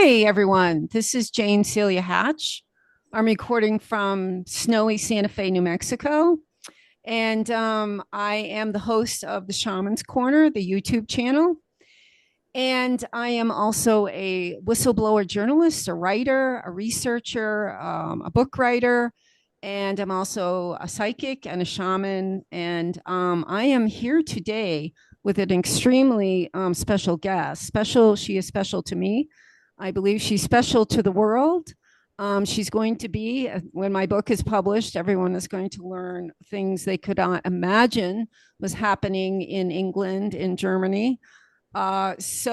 Hi, everyone. This is Jane Celia Hatch. I'm recording from snowy Santa Fe, New Mexico. And I am the host of the Shaman's Corner, the YouTube channel. And I am also a whistleblower journalist, a writer, a researcher, a book writer. And I'm also a psychic and a shaman. And I am here today with an extremely special guest. She is special to me. I believe she's special to the world. She's going to be, when my book is published, everyone is going to learn things they could not imagine was happening in England, in Germany. This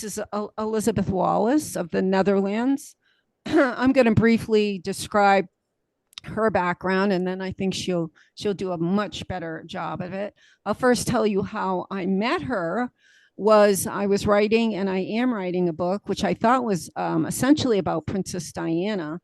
is Elizabeth Wallace of the Netherlands. I'm going to briefly describe her background, and then I think she'll do a much better job of it. I'll first tell you how I met her. I was writing, and I am writing a book, which I thought was essentially about Princess Diana.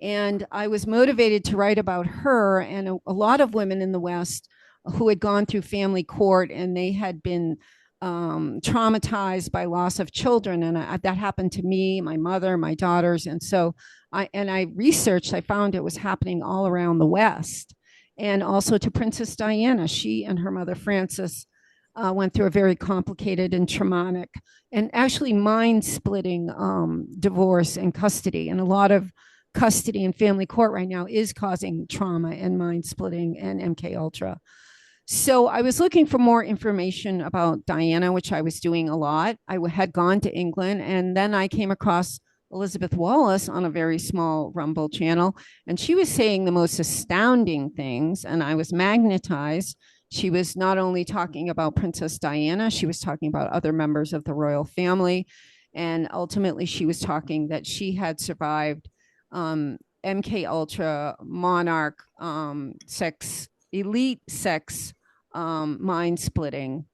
And I was motivated to write about her and a lot of women in the West who had gone through family court, and they had been traumatized by loss of children. And that happened to me, my mother, my daughters. And so I researched, I found it was happening all around the West, and also to Princess Diana. She and her mother, Frances, went through a very complicated and traumatic and actually mind-splitting divorce and custody. And a lot of custody and family court right now is causing trauma and mind-splitting and MKUltra. So I was looking for more information about Diana, which I was doing a lot. I had gone to England, and then I came across Elizabeth Wallace on a very small Rumble channel, and she was saying the most astounding things, and I was magnetized. She was not only talking about Princess Diana, she was talking about other members of the royal family, and ultimately she was talking that she had survived MKUltra, Monarch, elite sex, mind splitting.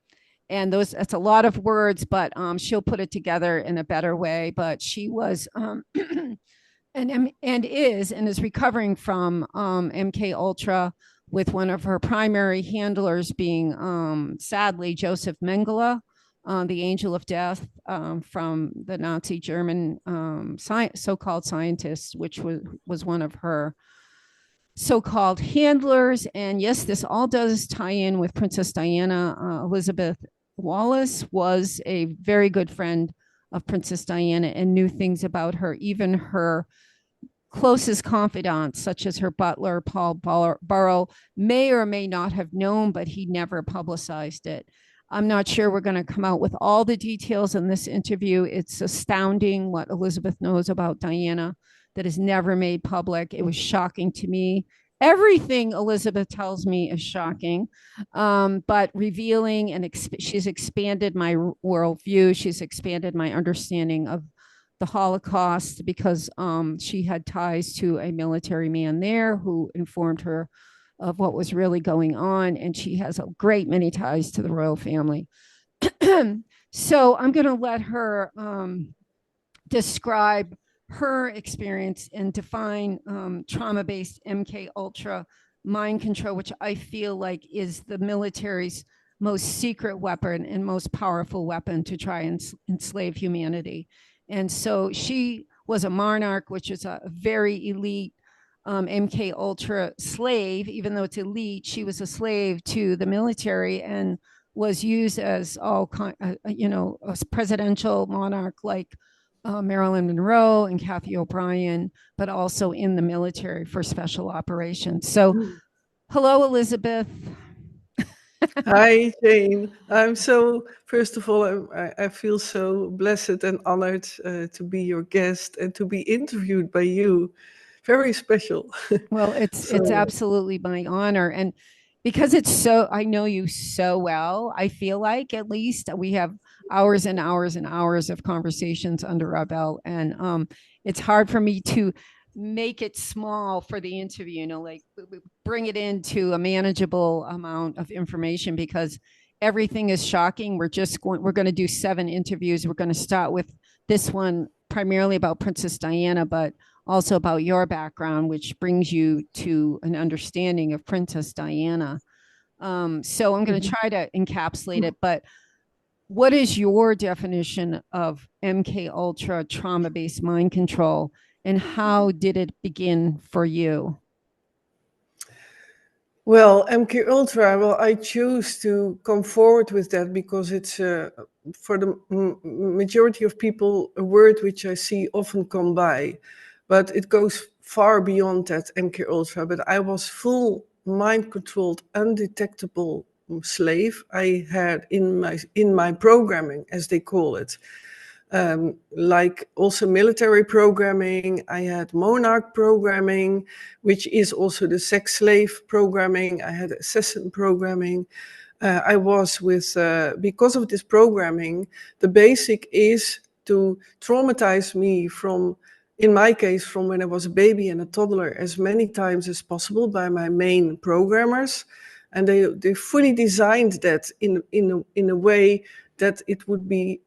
And that's a lot of words, but she'll put it together in a better way. But she was and is recovering from MKUltra, with one of her primary handlers being sadly Josef Mengele, the angel of death, from the Nazi German so-called scientists, which was one of her so-called handlers. And yes, this all does tie in with Princess Diana. Elizabeth Wallace was a very good friend of Princess Diana and knew things about her. Even her closest confidants, such as her butler, Paul Burrow, may or may not have known, but he never publicized it. I'm not sure we're going to come out with all the details in this interview. It's astounding what Elizabeth knows about Diana that is never made public. It was shocking to me. Everything Elizabeth tells me is shocking, but revealing, and she's expanded my worldview. She's expanded my understanding of the Holocaust, because she had ties to a military man there who informed her of what was really going on. And she has a great many ties to the royal family. So I'm going to let her describe her experience and define trauma-based MKUltra mind control, which I feel like is the military's most secret weapon and most powerful weapon to try and enslave humanity. And so she was a monarch, which is a very elite MKUltra slave. Even though it's elite, she was a slave to the military and was used as a presidential monarch like Marilyn Monroe and Kathy O'Brien, but also in the military for special operations. So, hello, Elizabeth. Hi, Jane. First of all, I feel so blessed and honored to be your guest and to be interviewed by you. Very special. Well, it's absolutely my honor. And because I know you so well, I feel like at least we have hours and hours and hours of conversations under our belt. And it's hard for me to make it small for the interview, like bring it into a manageable amount of information, because everything is shocking. We're going to do 7 interviews. We're going to start with this one primarily about Princess Diana, but also about your background, which brings you to an understanding of Princess Diana. So I'm going to try to encapsulate it, but What is your definition of MKUltra trauma-based mind control, and how did it begin for you? Well, MKUltra, well, I choose to come forward with that because it's, for the majority of people, a word which I see often come by. But it goes far beyond that, MKUltra. But I was full mind-controlled, undetectable slave I had in my programming, as they call it. Like also military programming. I had Monarch programming, which is also the sex slave programming. I had assassin programming. I was with, because of this programming, the basic is to traumatize me from, in my case, from when I was a baby and a toddler as many times as possible by my main programmers. And they fully designed that in a way that it would be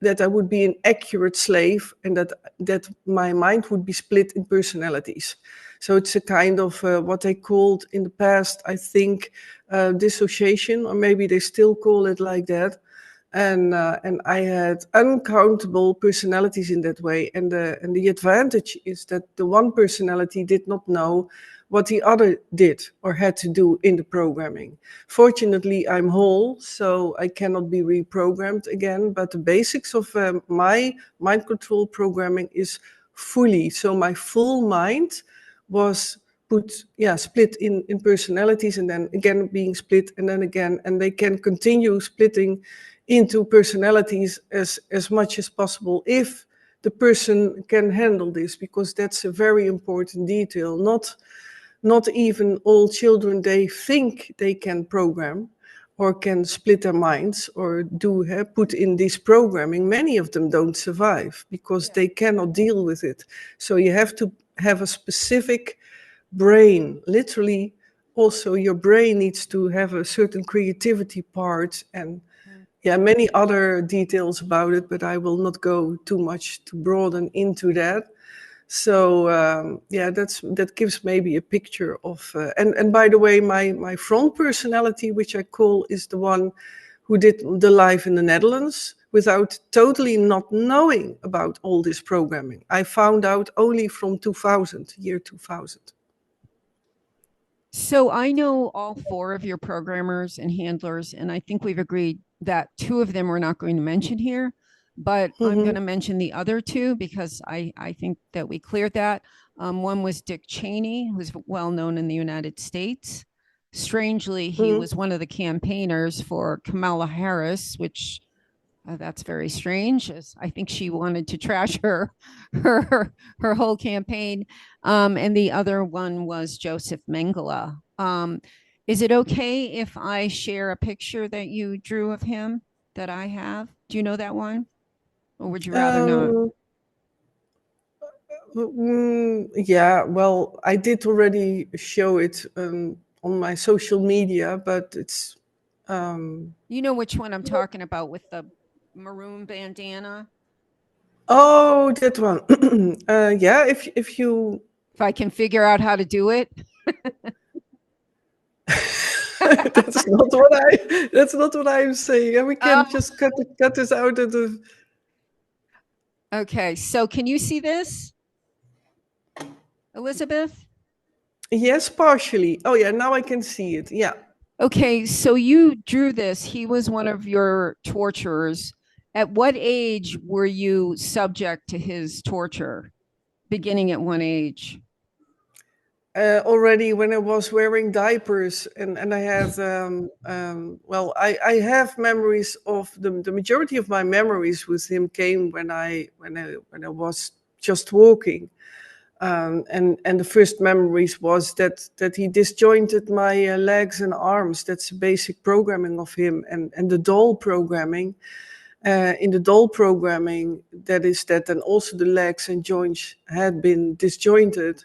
that I would be an accurate slave and that my mind would be split in personalities. So it's a kind of what they called in the past, I think, dissociation, or maybe they still call it like that. And I had uncountable personalities in that way. And the advantage is that the one personality did not know what the other did or had to do in the programming. Fortunately, I'm whole, so I cannot be reprogrammed again. But the basics of my mind control programming is fully. So my full mind was split in personalities, and then again being split, and then again, and they can continue splitting into personalities as much as possible if the person can handle this, because that's a very important detail. Not even all children, they think they can program or can split their minds or put in this programming. Many of them don't survive because Yeah. they cannot deal with it. So you have to have a specific brain, literally. Also, your brain needs to have a certain creativity part, and yeah, many other details about it, but I will not go too much to broaden into that. So yeah, that gives maybe a picture of. And by the way, my front personality, which I call, is the one who did the life in the Netherlands without totally not knowing about all this programming. I found out only from 2000, year 2000. So I know all four of your programmers and handlers, and I think we've agreed that two of them we're not going to mention here, but I'm going Mm-hmm. to mention the other two because I think that we cleared that. One was Dick Cheney, who's well known in the United States. Strangely, he Mm-hmm. was one of the campaigners for Kamala Harris, which that's very strange. I think she wanted to trash her whole campaign. And the other one was Josef Mengele. Is it okay if I share a picture that you drew of him that I have? Do you know that one, or would you rather not? Um, yeah, well, I did already show it on my social media, but it's. Um, You know which one I'm talking about with the maroon bandana. oh, that one. Yeah, if you. If I can figure out how to do it. That's not what I. That's not what I'm saying. And we Oh, can just cut this out of the. okay. So can you see this, Elizabeth? Yes, partially. Oh yeah, now I can see it. Yeah. Okay, so you drew this. He was one of your torturers. At what age were you subject to his torture? Beginning at one age. Already when I was wearing diapers, and I had well, I have memories of the majority of my memories with him came when I was just walking. And the first memories was that he disjointed my legs and arms. That's the basic programming of him, and the doll programming. In the doll programming, that is that, and also the legs and joints had been disjointed,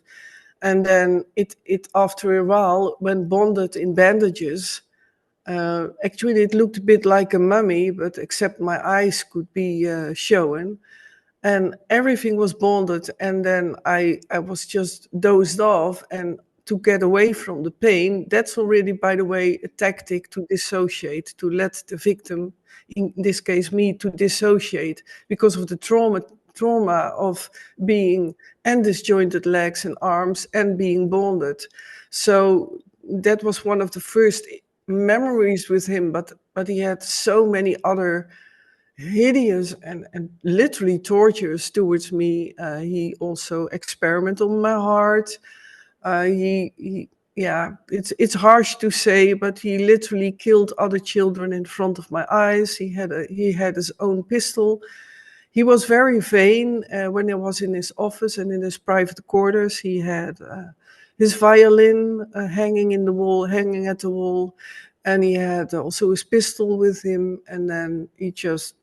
and then it after a while, when bonded in bandages, actually it looked a bit like a mummy, but except my eyes could be shown, and everything was bonded, and then I was just dozed off, and to get away from the pain, that's already, by the way, a tactic to dissociate, to let the victim, in this case me, to dissociate because of the trauma of being and disjointed legs and arms and being bonded. So that was one of the first memories with him, but he had so many other hideous and literally torturous towards me. He also experimented on my heart. Yeah, it's harsh to say, but he literally killed other children in front of my eyes. He had his own pistol. He was very vain when I was in his office and in his private quarters. He had his violin hanging in the wall, hanging at the wall, and he had also his pistol with him. And then he just,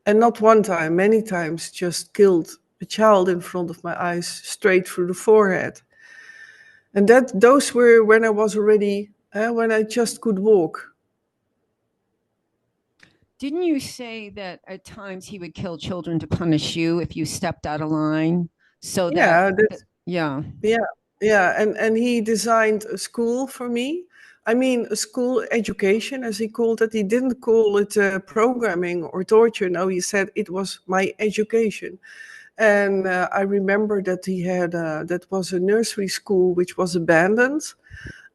and not one time, many times, just killed a child in front of my eyes, straight through the forehead. And those were when I was already, when I just could walk. Didn't you say that at times he would kill children to punish you if you stepped out of line? So that, Yeah, yeah. yeah, yeah. And he designed a school for me. I mean, a school education, as he called it. He didn't call it programming or torture. No, he said it was my education. And I remember that he had, that was a nursery school which was abandoned.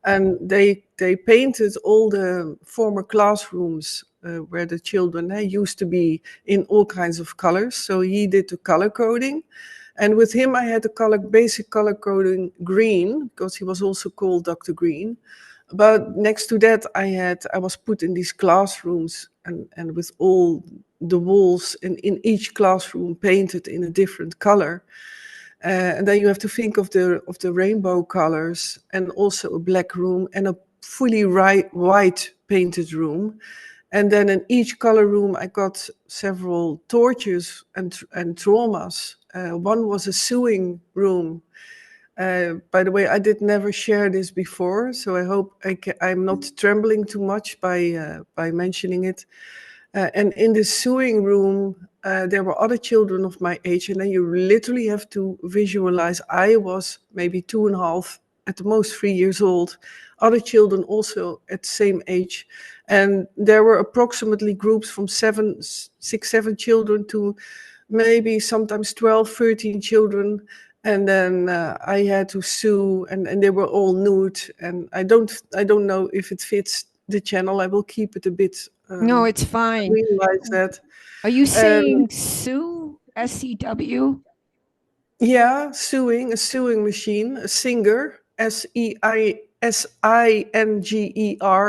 And they painted all the former classrooms where the children used to be in all kinds of colors. So he did the color coding. And with him, I had the basic color coding green, because he was also called Dr. Green. But next to that, I was put in these classrooms, and with all the walls in each classroom painted in a different color. And then you have to think of the rainbow colors, and also a black room and a fully white painted room. And then in each color room, I got several tortures and traumas. One was a sewing room. By the way, I did never share this before, so I hope I'm not trembling too much by mentioning it. And in the sewing room, there were other children of my age, and then you literally have to visualize. I was maybe 2.5, at the most 3 years old. Other children also at the same age, and there were approximately groups from 7 children to maybe sometimes 12, 13 children. And then I had to sew, and they were all nude. And I don't know if it fits the channel. I will keep it a bit. No, it's I fine. realize that. Are you And saying Sue? SCW? yeah, a sewing machine, a singer, Singer,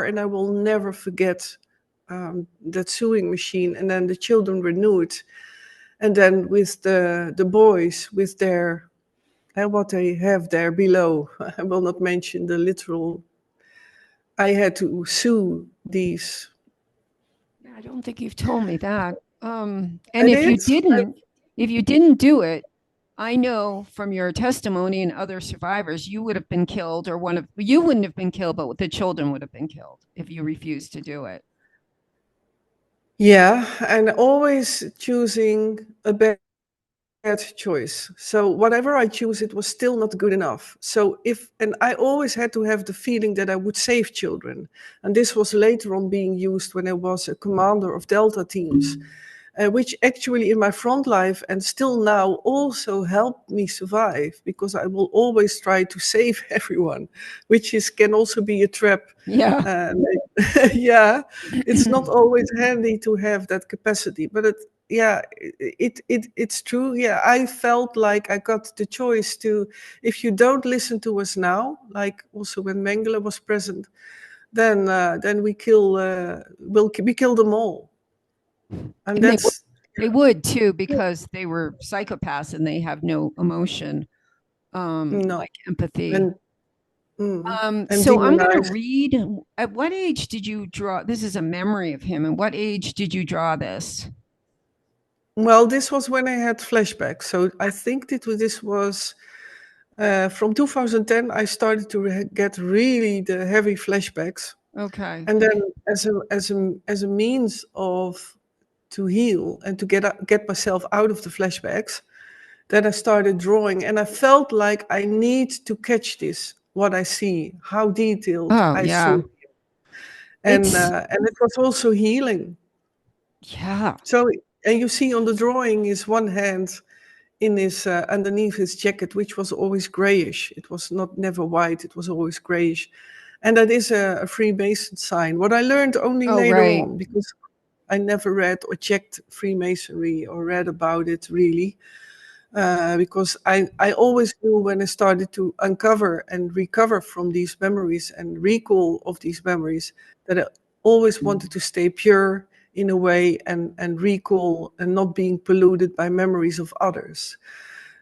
and I will never forget that sewing machine. And then the children were nude, and then with the boys with their and what they have there below. I will not mention the literal. I had to sew these. Yeah, I don't think you've told me that. And I did. if you didn't do it, I know from your testimony and other survivors, you would have been killed, or you wouldn't have been killed, but the children would have been killed if you refused to do it. Yeah, and always choosing a bad choice. So whatever I choose, it was still not good enough. And I always had to have the feeling that I would save children. And this was later on being used when I was a commander of Delta teams. Which actually in my front life and still now also helped me survive, because I will always try to save everyone, which can also be a trap. Yeah. Uh, yeah, it's not always handy to have that capacity, but it's true. Yeah, I felt like I got the choice to, if you don't listen to us now, like also when Mengele was present, then we kill them all. And And that's they would too, because they were psychopaths and they have no emotion, no. like empathy. And and So I'm going to demonized. read. At what age did you draw? This is a memory of him. And what age did you draw this? Well, this was when I had flashbacks. So I think this was from 2010. I started to get really the heavy flashbacks, Okay. and then as a means of to heal and to get myself out of the flashbacks, then I started drawing, and I felt like I need to catch this. what I see, how detailed Oh, I saw, yeah. It's, and it was also healing. yeah. So, and you see on the drawing his one hand in his underneath his jacket, which was always grayish. It was not never white. It was always grayish, and that is a Freemason sign. What I learned only Oh, later right. on, because I never read or checked Freemasonry or read about it really, because I always knew when I started to uncover and recover from these memories and recall of these memories that I always wanted to stay pure in a way and recall and not being polluted by memories of others.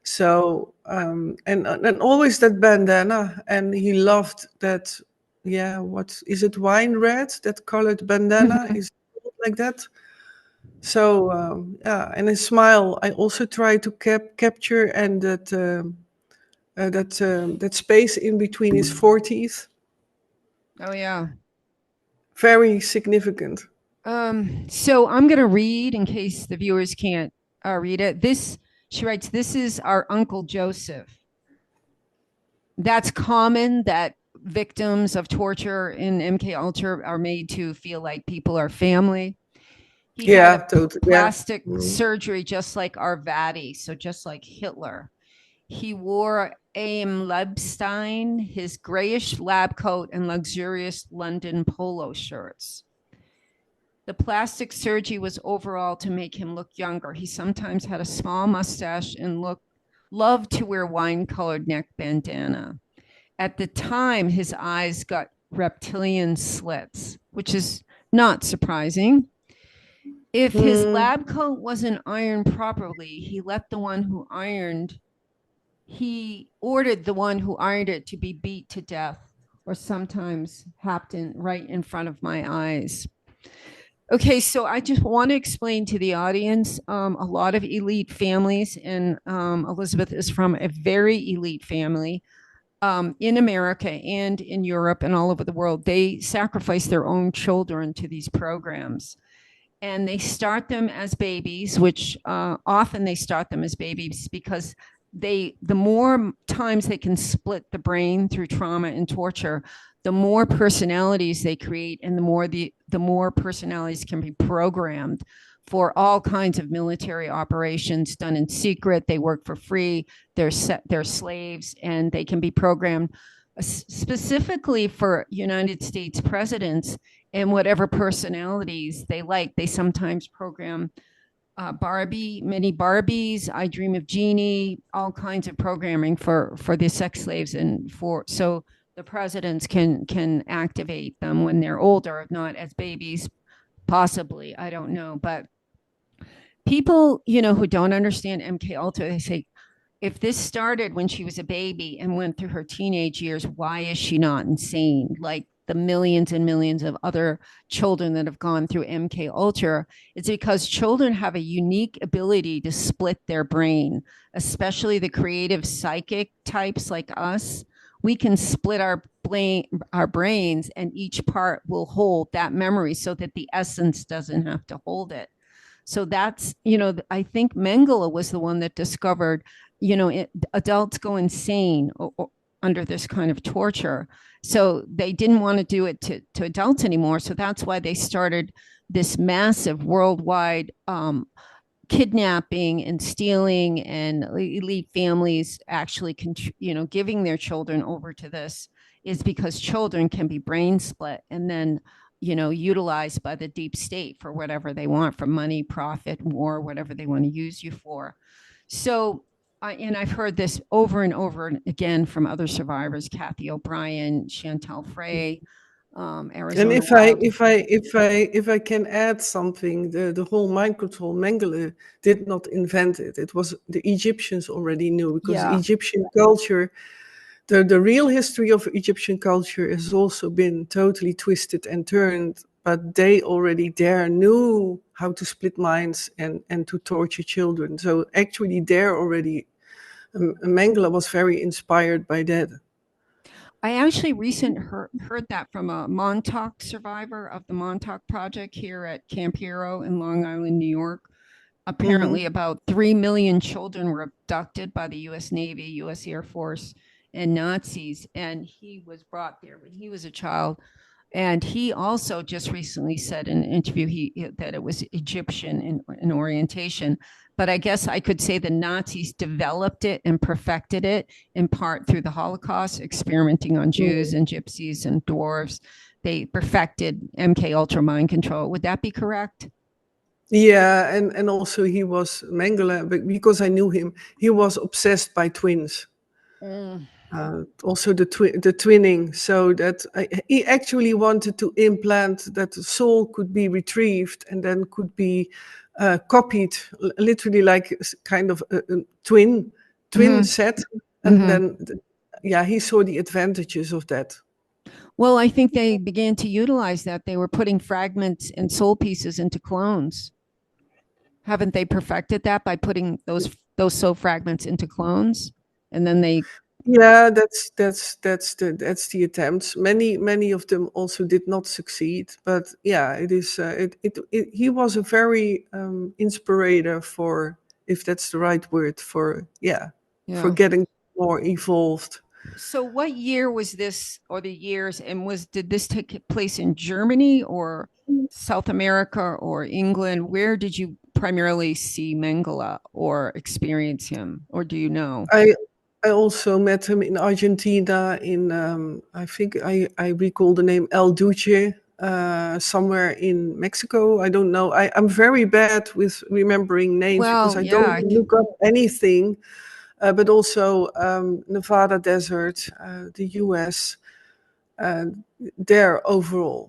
So and always that bandana, and he loved that. Yeah, what is it? Wine red? That colored bandana is it like that. So yeah, and his smile, I also try to capture, and that space in between his four teeth, Oh, yeah. very significant. So I'm going to read in case the viewers can't read it. She writes, this is our Uncle Joseph. That's common that victims of torture in MKUltra are made to feel like people are family. He had a Yeah, totally. Yeah. plastic Mm. surgery just like our Vati, so just like Hitler. He wore A.M. Lebstein, his grayish lab coat, and luxurious London polo shirts. The plastic surgery was overall to make him look younger. He sometimes had a small mustache and loved to wear wine-colored neck bandana. At the time, his eyes got reptilian slits, which is not surprising. If his Mm. lab coat wasn't ironed properly, he ordered the one who ironed it to be beat to death or sometimes hacked in right in front of my eyes. Okay, so I just want to explain to the audience a lot of elite families, and Elizabeth is from a very elite family in America and in Europe and all over the world. They sacrifice their own children to these programs. And they start them as babies, which often they start them as babies because the more times they can split the brain through trauma and torture, the more personalities they create, and the more personalities can be programmed for all kinds of military operations done in secret. They work for free. They're slaves, and they can be programmed specifically for United States presidents and whatever personalities they like. They sometimes program mini Barbies, I Dream of Jeannie, all kinds of programming for the sex slaves, and for so the presidents can activate them when they're older, not as babies, possibly. I don't know, but people, who don't understand MKUltra, they say, if this started when she was a baby and went through her teenage years, why is she not insane? Like the millions and millions of other children that have gone through MKUltra, it's because children have a unique ability to split their brain, especially the creative psychic types like us. We can split our brains, and each part will hold that memory so that the essence doesn't have to hold it. So that's, I think Mengele was the one that discovered, adults go insane under this kind of torture. So they didn't want to do it to adults anymore. So that's why they started this massive worldwide kidnapping and stealing, and elite families actually, giving their children over to this, is because children can be brain split and then, utilized by the deep state for whatever they want, for money, profit, war, whatever they want to use you for. So, and I've heard this over and over again from other survivors, Kathy O'Brien, Chantel Frey, And Arizona if I Wild. if I if I if I can add something, the whole mind control, Mengele did not invent it. It was the Egyptians already knew, because Yeah. Egyptian culture, the real history of Egyptian culture has also been totally twisted and turned, but they already there knew how to split minds and to torture children. So actually there already, Mengele was very inspired by that. I actually heard that from a Montauk survivor of the Montauk Project here at Camp Hero in Long Island, New York. Apparently, Hmm. about 3 million children were abducted by the U.S. Navy, U.S. Air Force, and Nazis, and he was brought there when he was a child. And he also just recently said in an interview that it was Egyptian in orientation. But I guess I could say the Nazis developed it and perfected it in part through the Holocaust, experimenting on Jews Mm. and gypsies and dwarves. They perfected MKUltra mind control. Would that be correct? Yeah, and also he was Mengele, but because I knew him, he was obsessed by twins. Mm. Also the twinning, so that he actually wanted to implant that the soul could be retrieved and then could be copied, literally like kind of a twin Mm-hmm. set, and Mm-hmm. then yeah, he saw the advantages of that. Well, I think they began to utilize that. They were putting fragments and soul pieces into clones. Haven't they perfected that by putting those soul fragments into clones? And then they Yeah, that's the attempts. Many of them also did not succeed, but yeah, it is. He was a very inspirator for, if that's the right word, for yeah, for yeah. getting more evolved. So what year was this, or the years, and was did this take place in Germany or South America or England? Where did you primarily see Mengele or experience him, or do you know? I I also met him in Argentina. In I think I recall the name El Duce. Somewhere in Mexico. I don't know. I'm very bad with remembering names because Well, I yeah, don't look up anything. But also Nevada desert, the US, uh, there overall.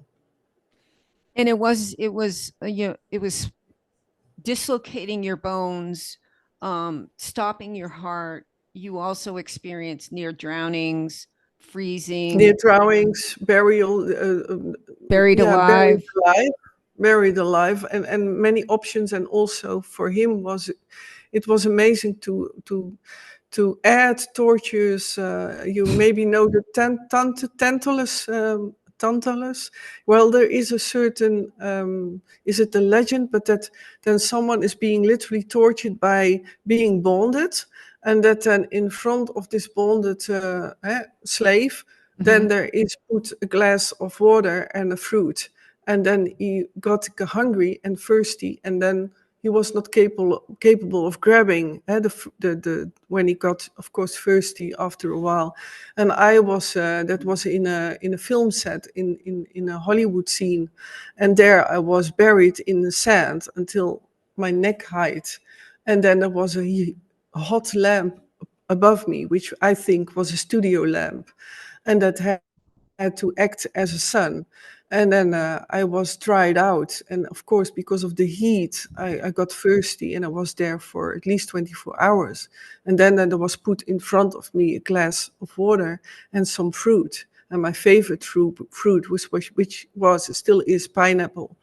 and it was dislocating your bones, stopping your heart. You also experienced near drownings, Near freezing, drawings, burial, buried yeah, buried alive. alive, buried alive, and many options. And also for him was it was amazing to add tortures. You maybe know the Tantalus. Tantalus. Well, there is a certain, is it a legend, but that then someone is being literally tortured by being bonded, and that then in front of this bonded slave, Mm-hmm. then there is put a glass of water and a fruit, and then he got hungry and thirsty, and then he was not capable of grabbing the when he got, of course, thirsty after a while. And I was that was in a film set in a Hollywood scene, and there I was buried in the sand until my neck height, and then there was a hot lamp above me, which I think was a studio lamp, and that had to act as a sun. And then I was dried out. And of course, because of the heat, I got thirsty and I was there for at least 24 hours. And then there was put in front of me a glass of water and some fruit. And my favorite fruit which was, still is, pineapple.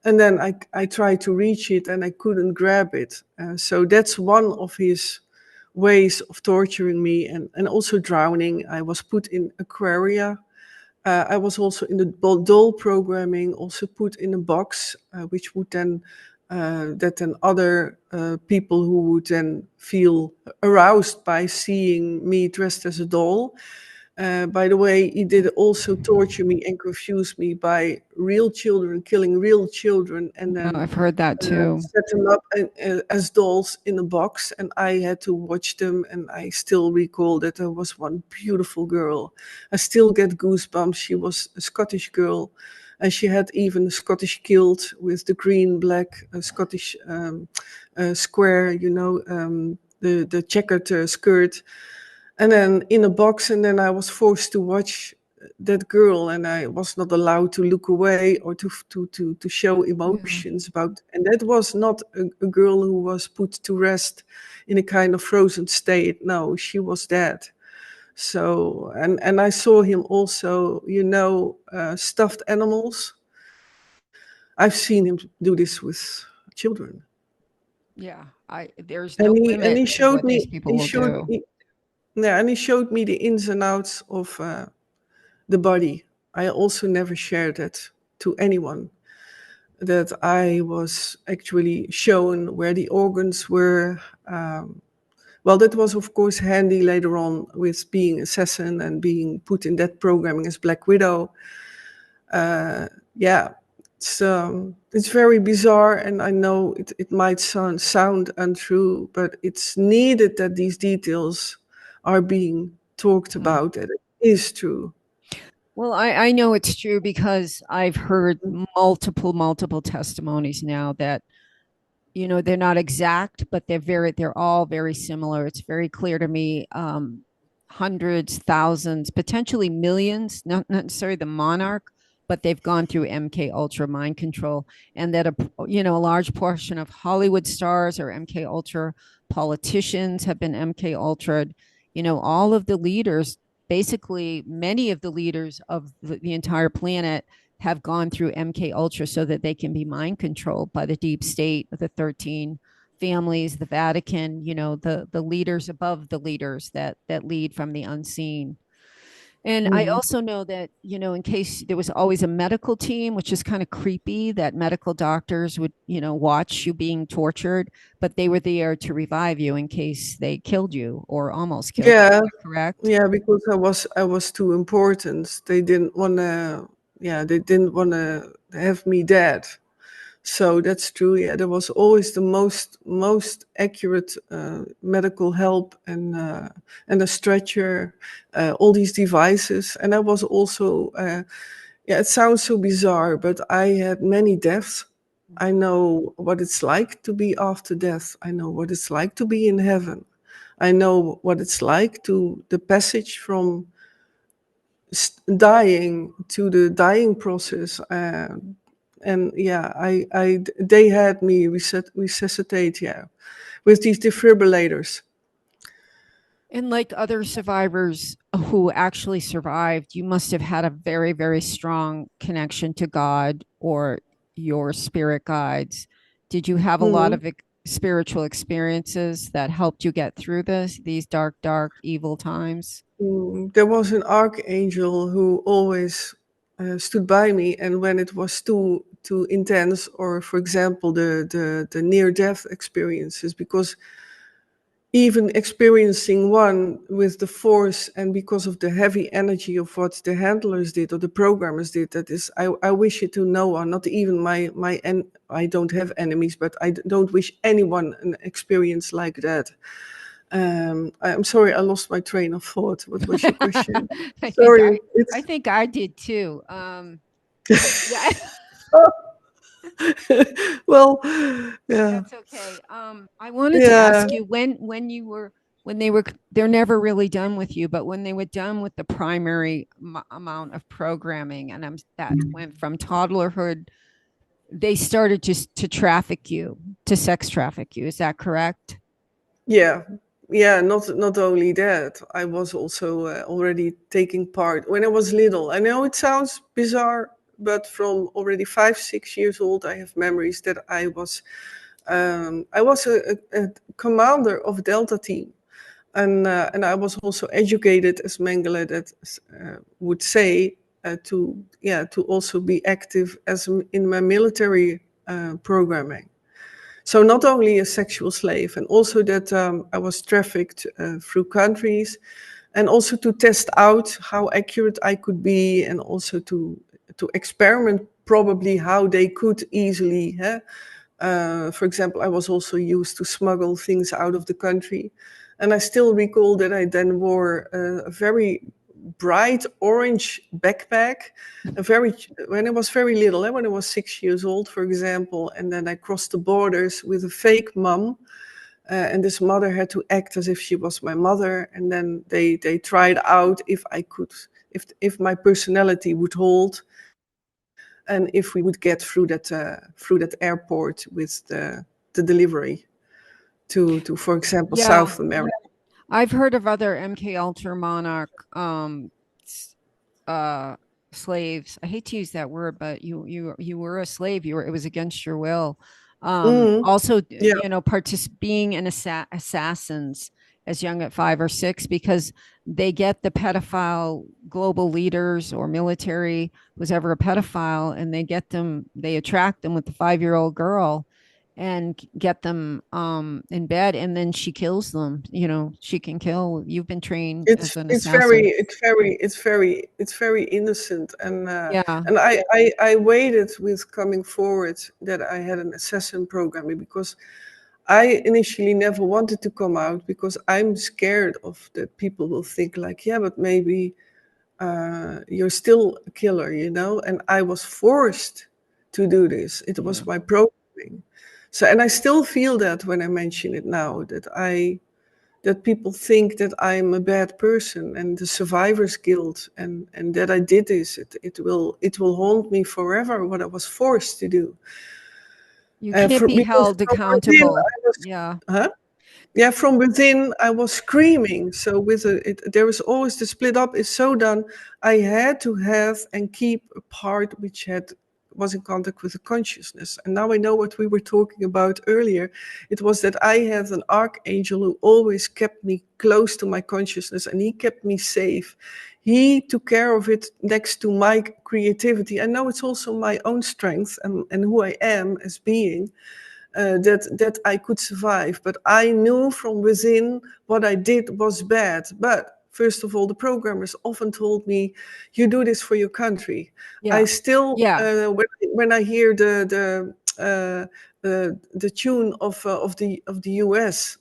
And then I tried to reach it and I couldn't grab it. So that's one of his ways of torturing me, and also drowning. I was put in aquaria. I was also in the doll programming, also put in a box, which would then that then other people who would then feel aroused by seeing me dressed as a doll. By the way, he did also torture me and confuse me by real children killing real children, and Yeah, then I've heard that too. set them up as dolls in a box, and I had to watch them. And I still recall that there was one beautiful girl. I still get goosebumps. She was a Scottish girl, and she had even a Scottish kilt with the green black Scottish square, the checkered skirt, and then in a box. And then I was forced to watch that girl, and I was not allowed to look away or to show Yeah. emotions about. And that was not a girl who was put to rest in a kind of frozen state. No, she was dead. So, and I saw him also, stuffed animals. I've seen him do this with children. Yeah. I There's And no he limit to showed what these me people he will showed do. me yeah, and he showed me the ins and outs of the body. I also never shared that to anyone, that I was actually shown where the organs were, Well, that was of course handy later on with being assassin and being put in that programming as Black Widow. Yeah, it's very bizarre, and I know it might sound untrue, but it's needed that these details are being talked Mm. about, and it is true. Well, I know it's true because I've heard multiple testimonies now that, they're not exact, but they're all very similar. It's very clear to me. Hundreds, thousands, potentially millions, not necessarily the Monarch, but they've gone through MKUltra mind control, and that a large portion of Hollywood stars or MKUltra politicians have been MKUltra. All of the leaders, basically many of the leaders of the entire planet, have gone through MKUltra so that they can be mind controlled by the deep state, the 13 families, the Vatican, the leaders above the leaders that lead from the unseen. And I Mhm. also know that, in case there was always a medical team, which is kind of creepy, that medical doctors would, watch you being tortured, but they were there to revive you in case they killed you or almost killed you. Yeah, Is that correct? yeah, because I was too important. They didn't wanna have me dead. So that's true. Yeah, there was always the most accurate medical help and a stretcher, all these devices. And I was also yeah. It sounds so bizarre, but I had many deaths. I know what it's like to be after death. I know what it's like to be in heaven. I know what it's like to the passage from dying to the dying process. And yeah, they had me resuscitate, yeah, with these defibrillators. And like other survivors who actually survived, you must have had a very, very strong connection to God or your spirit guides. Did you have a lot Mhm. of spiritual experiences that helped you get through these dark, evil times? There was an archangel who always stood by me, and when it was too intense, or for example, the near death experiences, because even experiencing one with the force and because of the heavy energy of what the handlers did or the programmers did, that is, I wish it to no one, not even I don't have enemies, but don't wish anyone an experience like that. I'm sorry, I lost my train of thought. What was your question? I think Sorry, I I it's think I did too. Yeah. well, yeah, That's okay. I wanted to yeah, ask you when they're never really done with you, but when they were done with the primary amount of programming, and that went from toddlerhood, they started just to traffic you, to sex traffic you. Is that correct? yeah, yeah. Not only that, I was also already taking part when I was little. I know it sounds bizarre, but from already 5, 6 years old, I have memories that I was a commander of Delta Team, and I was also educated, as Mengele that would say, to also be active in my military programming. So not only a sexual slave, and also that I was trafficked through countries, and also to test out how accurate I could be, and also to experiment probably how they could easily. For example, I was also used to smuggle things out of the country. And I still recall that I then wore a very bright orange backpack, when I was very little, when I was 6 years old, for example, and then I crossed the borders with a fake mum. And this mother had to act as if she was my mother, and then they tried out if I could, if my personality would hold, and if we would get through that airport with the delivery to for example Yeah, South America. I've heard of other MK Ultra Monarch uh slaves. I hate to use that word, but you were a slave. It was against your will. Mm, Also, yeah, being an assassins as young at 5 or 6, because they get the pedophile global leaders or military, who's ever a pedophile, and they attract them with the 5-year-old girl, and get them in bed, and then she kills them. You know, she can kill. You've been trained as an It's very assassin. innocent, and Yeah, I waited with coming forward that I had an assassin programming, because I initially never wanted to come out, because I'm scared of that people will think like, yeah, but maybe you're still a killer, you know. And I was forced to do this. It yeah. was my programming. So, and I still feel that when I mention it now, that people think that I'm a bad person, and the survivor's guilt, and that I did this. It will haunt me forever, what I was forced to do. You can't be Because held from within accountable. I was, Yeah. huh? Yeah, from within I was screaming. So there was always the split up is so done. I had to have and keep a part which had was in contact with the consciousness. And now I know what we were talking about earlier. It was that I had an archangel who always kept me close to my consciousness, and he kept me safe. He took care of it next to my creativity. I know it's also my own strength, and who I am as being, that I could survive. But I knew from within what I did was bad. But first of all, the programmers often told me, "You do this for your country." I Yeah. still, Yeah. when I hear the tune of the U.S.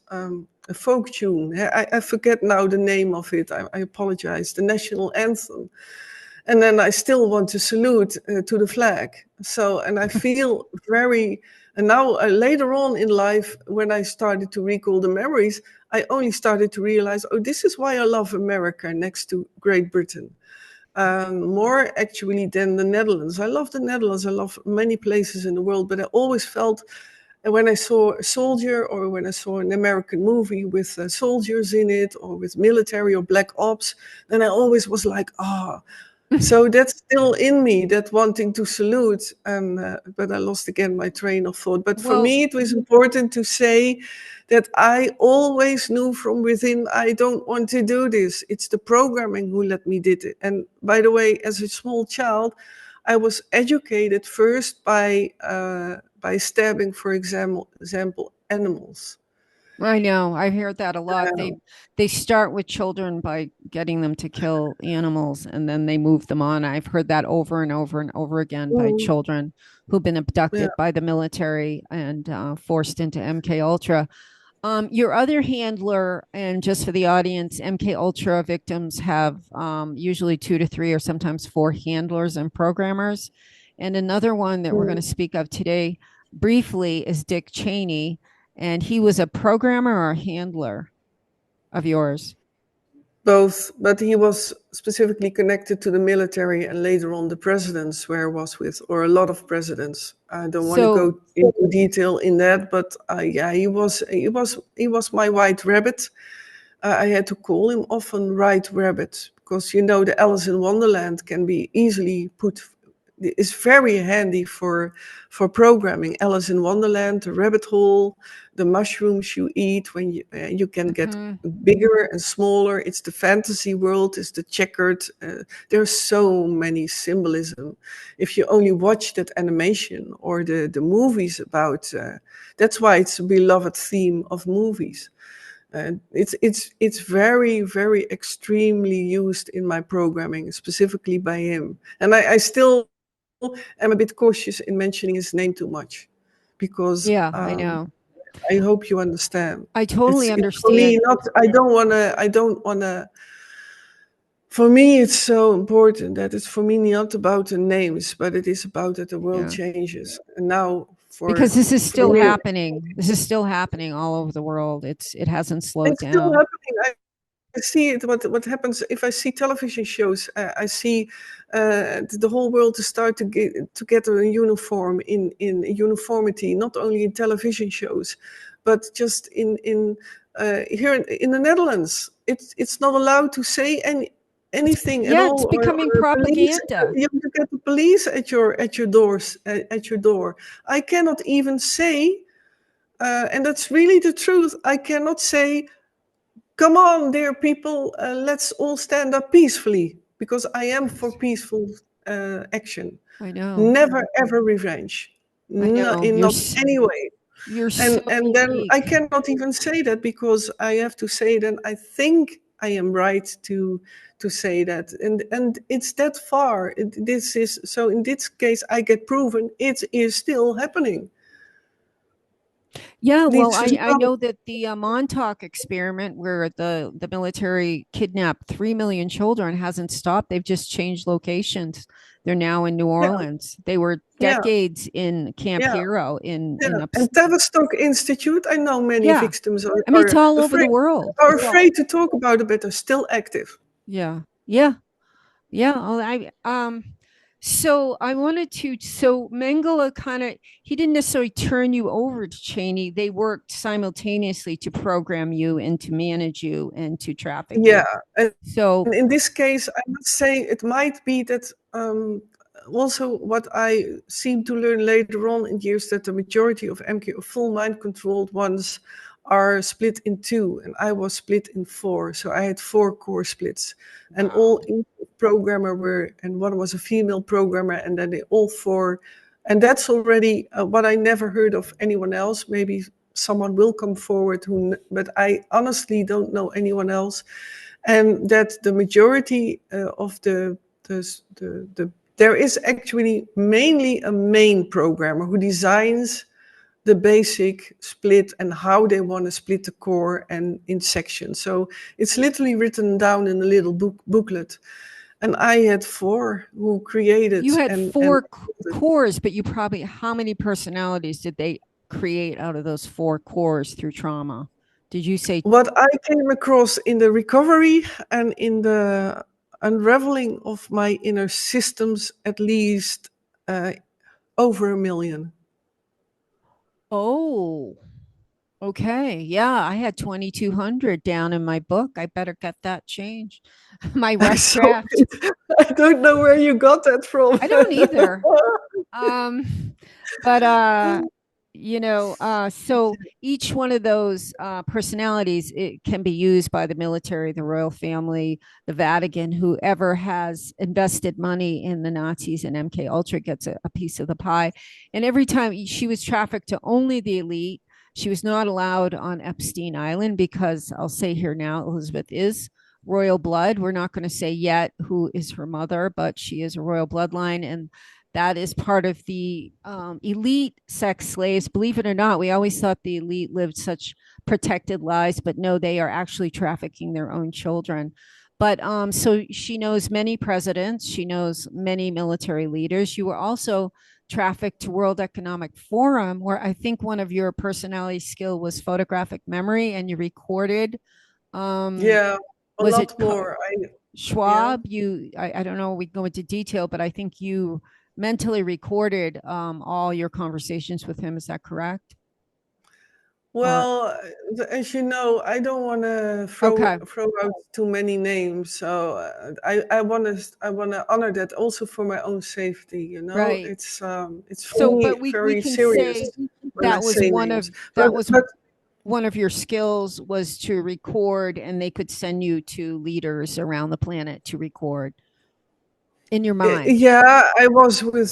A folk tune. I forget now the name of it. I apologize. The national anthem, and then I still want to salute to the flag. So, and I feel very, and now later on in life, when I started to recall the memories, I only started to realize, oh, this is why I love America next to Great Britain. More actually than the Netherlands. I love the Netherlands. I love many places in the world, but I always felt, and when I saw a soldier, or when I saw an American movie with soldiers in it, or with military or black ops, then I always was like, ah, so that's still in me, that wanting to salute. And but I lost again my train of thought. But for Well, me, it was important to say that I always knew from within, I don't want to do this. It's the programming who let me did it. And by the way, as a small child, I was educated first by stabbing, for example, animals. I know. I've heard that a lot. They start with children by getting them to kill animals, and then they move them on. I've heard that over and over and over again by Mm, children who've been yeah. abducted by the military and forced into MKUltra. Your other handler, and just for the audience, MKUltra victims have usually 2 to 3 or sometimes 4 handlers and programmers. And another one that we're going to Mm. speak of today briefly is Dick Cheney, and he was a programmer or a handler of yours. Both, but he was specifically connected to the military and later on the presidents where I was with, or a lot of presidents. I don't want to So, go into detail in that, but yeah, he was my white rabbit. I had to call him often White Rabbit, because you know the Alice in Wonderland can be easily put, is very handy for programming. Alice in Wonderland, the rabbit hole, the mushrooms you eat when you can get mhm, bigger and smaller. It's the fantasy world. It's the checkered. There's so many symbolism. If you only watch that animation or the movies about, that's why it's a beloved theme of movies. It's very extremely used in my programming, specifically by him. And I still am a bit cautious in mentioning his name too much, because yeah, I know. I hope you understand. I totally It's for me understand. not. I don't wanna. For me, it's so important that it's for me not about the names, but it is about that the world Yeah. changes. And now Because this is for still me, happening. This is still happening all over the world. It hasn't slowed it's still down. happening. I see it. What happens if I see television shows? I see the whole world to start to get a uniform in uniformity, not only in television shows, but just in here in the Netherlands. It's not allowed to say anything at Yeah, it's all, becoming or police. propaganda. You have to get the police at your doors at your door. I cannot even say, and that's really the truth. I cannot say, come on, dear people, let's all stand up peacefully, because I am for peaceful action. I know. Never ever revenge. I No, know. in not any way. You're so And then I unique. cannot even say that, because I have to say that I think I am right to say that, and it's that far. This is so. In this case, I get proven it is still happening. Yeah, well, This is I not. know that the Montauk experiment, where the military kidnapped 3 million children, hasn't stopped. They've just changed locations. They're now in New Yeah, Orleans. They were yeah, decades in Camp yeah, Hero in yeah. And upstate. Tavistock Institute, I know many Yeah, victims I mean it's all over the afraid world. are It's all, afraid to talk about it, but they're still active. yeah, yeah. Yeah, so I wanted to so Mengele kind of he didn't necessarily turn you over to Cheney. They worked simultaneously to program you and to manage you and to traffic you. Yeah, and So, in this case, I must say it might be that also what I seem to learn later on in years, that the majority of MK or full mind controlled ones are split in two, and I was split in four. So I had four core splits, and wow. all programmer were, and one was a female programmer, and then they all four, and that's already what I never heard of anyone else. Maybe someone will come forward but I honestly don't know anyone else, and that the majority of the there is actually mainly a main programmer who designs the basic split and how they want to split the core and in sections. So it's literally written down in a little booklet. And I had four who created You had and four cores, but you probably how many personalities did they create out of those four cores through trauma? Did you say, what I came across in the recovery and in the unraveling of my inner systems, at least over 1 million. "Oh, okay. Yeah, I had 2,200 down in my book. I better get that changed." My rough So draft. I don't know where you got that from. I don't either. Um, but so each one of those personalities, it can be used by the military, the royal family, the Vatican, whoever has invested money in the Nazis, and MKUltra gets a piece of the pie. And every time she was trafficked to only the elite, she was not allowed on Epstein Island because I'll say here now, Elizabeth is royal blood. We're not going to say yet who is her mother, but she is a royal bloodline, and that is part of the elite sex slaves. Believe it or not, we always thought the elite lived such protected lives, but no, they are actually trafficking their own children. But so she knows many presidents, she knows many military leaders. You were also trafficked to World Economic Forum, where I think one of your personality skill was photographic memory, and you recorded. Um, Yeah, a was it lot more. Yeah. Schwab? I don't know. We can go into detail, but I think you mentally recorded all your conversations with him. Is that correct? Or Well, as you know, I don't want to okay, throw out too many names. So I want to honor that also for my own safety. You know, right. it's for So, me but we very can serious say when I say names. that was But one of your skills was to record, and they could send you to leaders around the planet to record in your mind. Yeah, I was with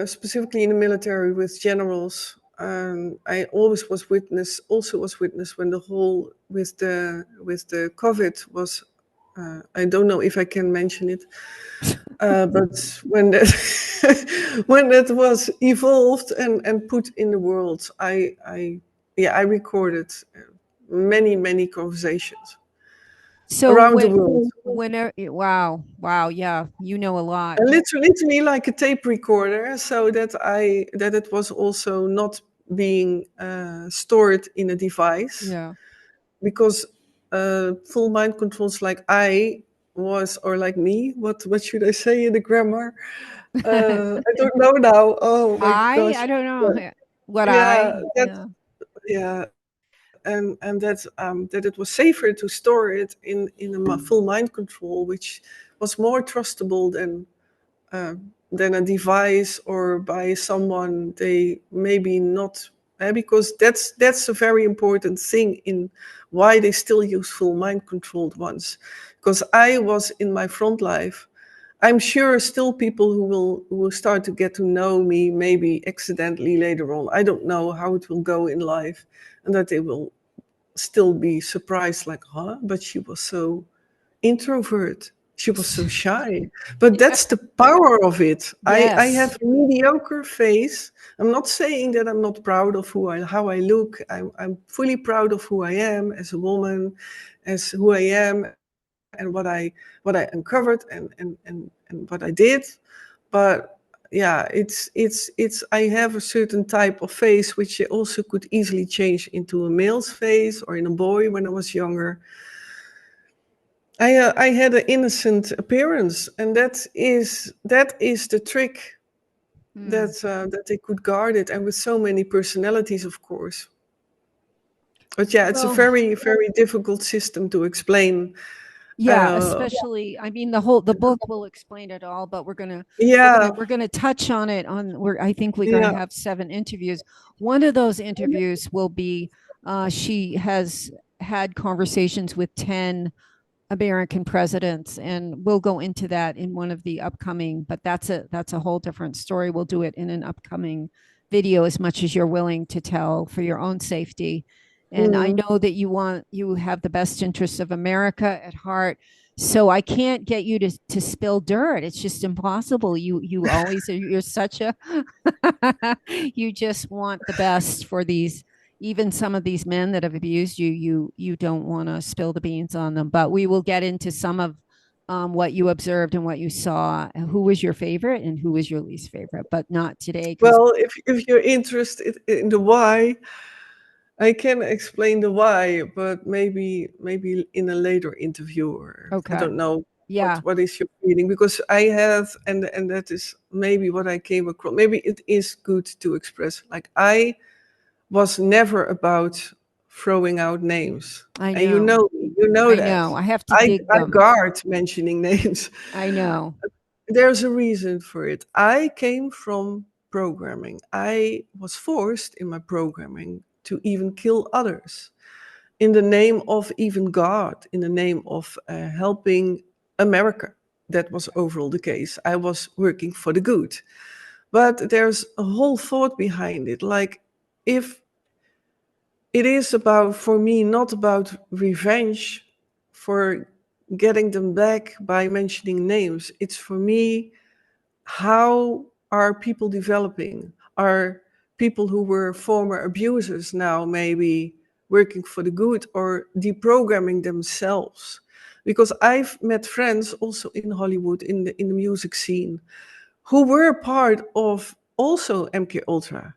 specifically in the military with generals. I always was witness when the whole with the COVID was. I don't know if I can mention it, but when that when that was evolved and put in the world, I recorded many conversations So around the world. whenever, wow, wow, yeah, you know a lot. Literally like a tape recorder, so that it was also not being stored in a device, Yeah. because full mind controls like I was, or like me, what should I say in the grammar? I don't know now. Oh my I gosh. don't know what Yeah, that yeah. yeah, and that it was safer to store it in a full mind control, which was more trustable than a device or by someone they maybe not, because that's a very important thing in why they still use full mind controlled ones, because I was in my front life, I'm sure still people who will start to get to know me, maybe accidentally later on. I don't know how it will go in life, and that they will still be surprised, like, huh? But she was so introvert. She was so shy. But Yeah. that's the power of it. I have Yes. a mediocre face. I'm not saying that I'm not proud of how I look. I'm fully proud of who I am as a woman, as who I am, and what I uncovered and what I did. But yeah, it's I have a certain type of face which also could easily change into a male's face or in a boy when I was younger. I had an innocent appearance, and that is the trick, Hmm. that they could guard it, and with so many personalities, of course. But yeah, it's a Well, very very difficult system to explain. yeah, Uh, especially, I mean, the book will explain it all, but yeah, we're gonna touch on it on where I think we're gonna yeah. have 7 interviews. One of those interviews will be she has had conversations with 10 American presidents, and we'll go into that in one of the upcoming, but that's a whole different story. We'll do it in an upcoming video as much as you're willing to tell for your own safety. And I Mm. know that you have the best interests of America at heart. So I can't get you to spill dirt. It's just impossible. You always you're such a you just want the best for these, even some of these men that have abused you. You don't want to spill the beans on them, but we will get into some of what you observed and what you saw. Who was your favorite and who was your least favorite, but not today because Well, if you're interested in the why, I can explain the why, but maybe in a later interview, or I okay, don't know yeah, what is your feeling, because I have, and that is maybe what I came across. Maybe it is good to express, like, I was never about throwing out names, I and know, you know I that know. I have to I dig I them. guard mentioning names. I know. There's a reason for it. I came from programming. I was forced in my programming to even kill others in the name of even God, in the name of helping America. That was overall the case. I was working for the good. But there's a whole thought behind it. Like, if it is about, for me, not about revenge for getting them back by mentioning names, it's for me, how are people developing? Are people who were former abusers now maybe working for the good or deprogramming themselves? Because I've met friends also in Hollywood, in the music scene, who were part of also MKUltra,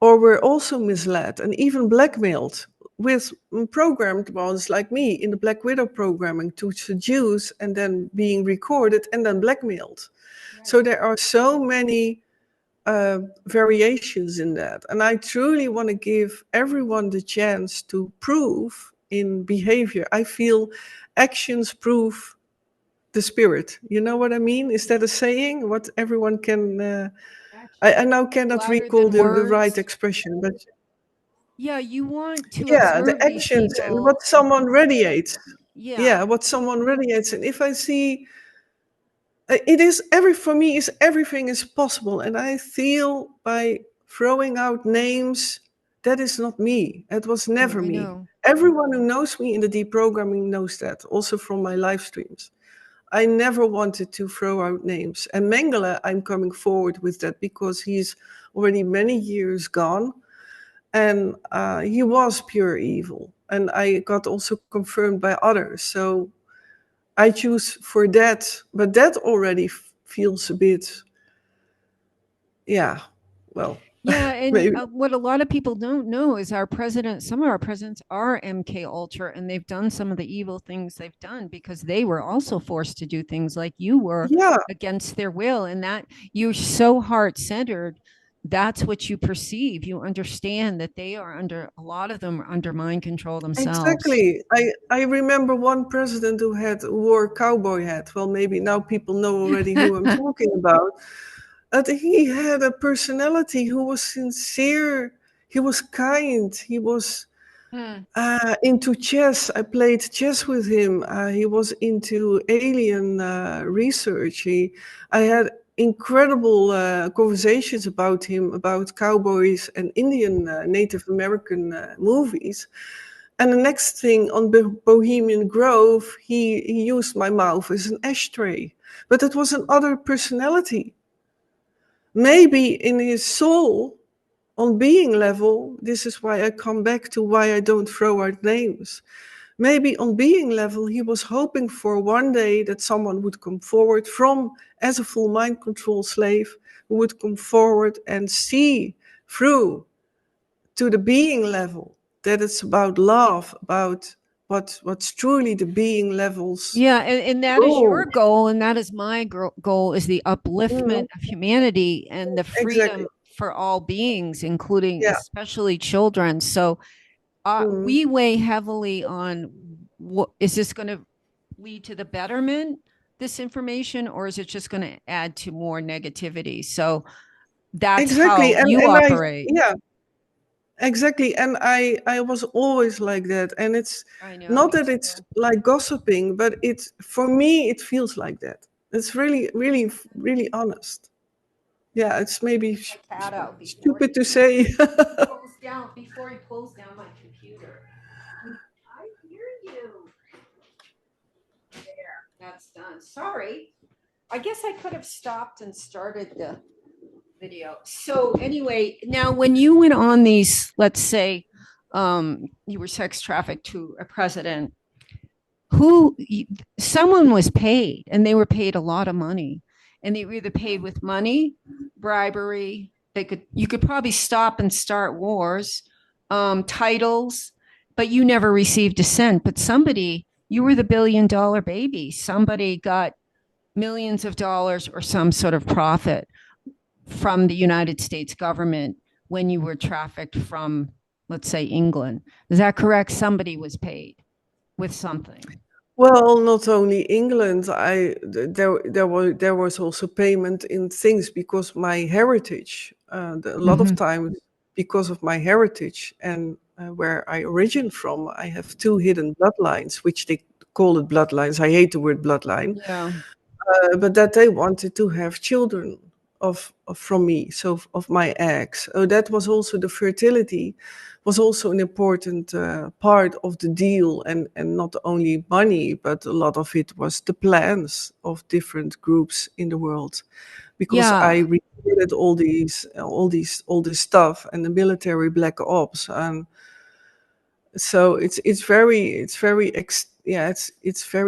or were also misled and even blackmailed with programmed ones like me in the Black Widow programming to seduce and then being recorded and then blackmailed. Right. So there are so many variations in that. And I truly want to give everyone the chance to prove in behavior. I feel actions prove the spirit. You know what I mean? Is that a saying? What everyone can. I Actions now speak cannot louder recall than the right words. expression, but Yeah, you want to yeah, the observe these actions and people what and someone radiates. yeah, Yeah, what someone radiates. And if I see, it is every for me is everything is possible, and I feel by throwing out names, that is not me. It was yeah, never I me. know. Everyone who knows me in the deprogramming knows that, also from my live streams. I never wanted to throw out names. And Mengele, I'm coming forward with that because he's already many years gone, and he was pure evil. And I got also confirmed by others. So I choose for that, but that already feels a bit, yeah, well, Yeah, and maybe. what a lot of people don't know is our president, some of our presidents are MK Ultra, and they've done some of the evil things they've done because they were also forced to do things like you were Yeah, against their will. And that you're so heart centered. That's what you perceive. You understand that they are under, a lot of them are under mind control themselves. exactly. I remember one president who wore a cowboy hat. Well, maybe now people know already who I'm talking about. But he had a personality who was sincere. He was kind. He was. Hmm. Into chess. I played chess with him. He was into alien research. I had incredible conversations about him, about cowboys and Indian Native American movies. And the next thing on Bohemian Grove, he used my mouth as an ashtray. But it was another personality. Maybe in his soul, on being level, this is why I come back to why I don't throw out names. Maybe on being level, he was hoping for one day that someone would come forward from, as a full mind control slave, who would come forward and see through to the being level, that it's about love, about what's truly the being level's Yeah, and that is your goal. goal, and that is my goal is the Mhm. upliftment of humanity and the Exactly. freedom for all beings, including Yeah. especially children. So Mhm. we weigh heavily on what is this going to lead to the betterment, this information, or is it just going to add to more negativity? So that's Exactly. how you And I, operate. yeah, exactly. And I was always like that. And it's I know, not me that it's too. like gossiping, but it's, for me, it feels like that. It's really, really, really honest. Yeah, it's maybe My cat out before stupid to say. before he pulls down my computer. I hear you. There, that's done. Sorry. I guess I could have stopped and started the video. So anyway, now when you went on these, let's say, you were sex trafficked to a president, who someone was paid, and they were paid a lot of money, and they were either paid with money, bribery. You could probably stop and start wars, titles, but you never received a cent. But somebody, you were the $1 billion baby. Somebody got millions of dollars or some sort of profit from the United States government when you were trafficked from, let's say, England. Is that correct? Somebody was paid with something. Well, not only England, there was also payment in things because my heritage, a lot of Mm-hmm. times because of my heritage and where I origin from, I have two hidden bloodlines, which they call it bloodlines. I hate the word bloodline, Yeah. but that they wanted to have children from me, so of my eggs. So that was also the fertility was also an important part of the deal, and not only money, but a lot of it was the plans of different groups in the world, because I Yeah. recorded all this stuff and the military black ops. And so it's very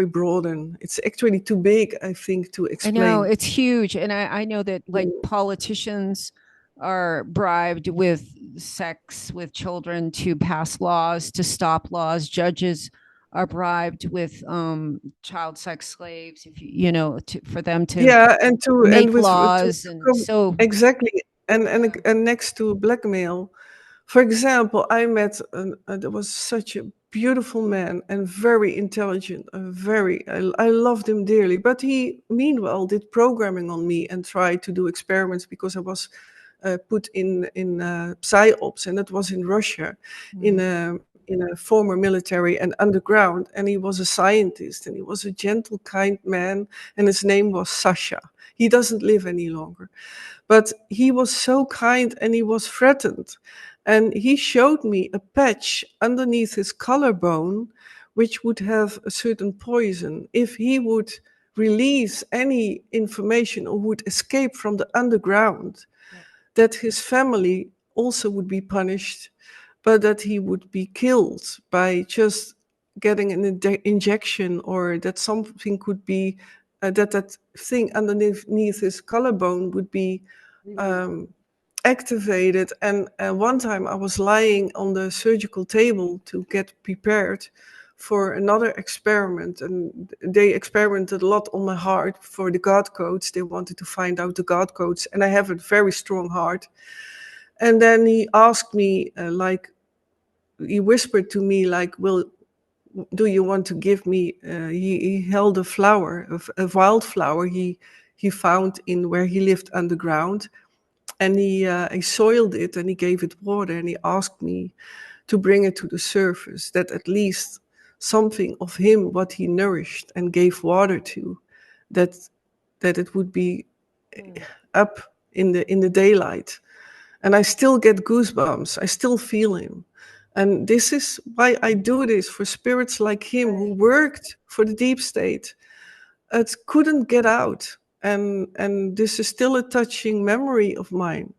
broad, and it's actually too big, I think, to I know explain. it's huge. And I know that like politicians are bribed with sex with children to pass laws, to stop laws. Judges are bribed with child sex slaves, if for them to Yeah, and make with laws. And come so, exactly, yeah. and next to blackmail. For example, I met there was such a beautiful man and very intelligent, I loved him dearly. But he meanwhile did programming on me and tried to do experiments because I was put in psyops, and that was in Russia, Mm. in a former military and underground. And he was a scientist, and he was a gentle, kind man, and his name was Sasha. He doesn't live any longer, but he was so kind, and he was threatened. And he showed me a patch underneath his collarbone, which would have a certain poison. If he would release any information or would escape from the underground, Yeah. that his family also would be punished, but that he would be killed by just getting an injection, or that something could be, that thing underneath his collarbone would be Release. um, activated. And one time I was lying on the surgical table to get prepared for another experiment, and they experimented a lot on my heart for the God codes. They wanted to find out the God codes, and I have a very strong heart. And then he asked me, he whispered to me, like, "Will do you want to give me?" He held a flower, a wildflower he found in where he lived underground, and he soiled it and he gave it water, and he asked me to bring it to the surface, that at least something of him, what he nourished and gave water to, that it would be Mm. up in the daylight. And I still get goosebumps. I still feel him. And this is why I do this, for spirits like him who Right. worked for the deep state. It couldn't get out. And this is still a touching memory of mine.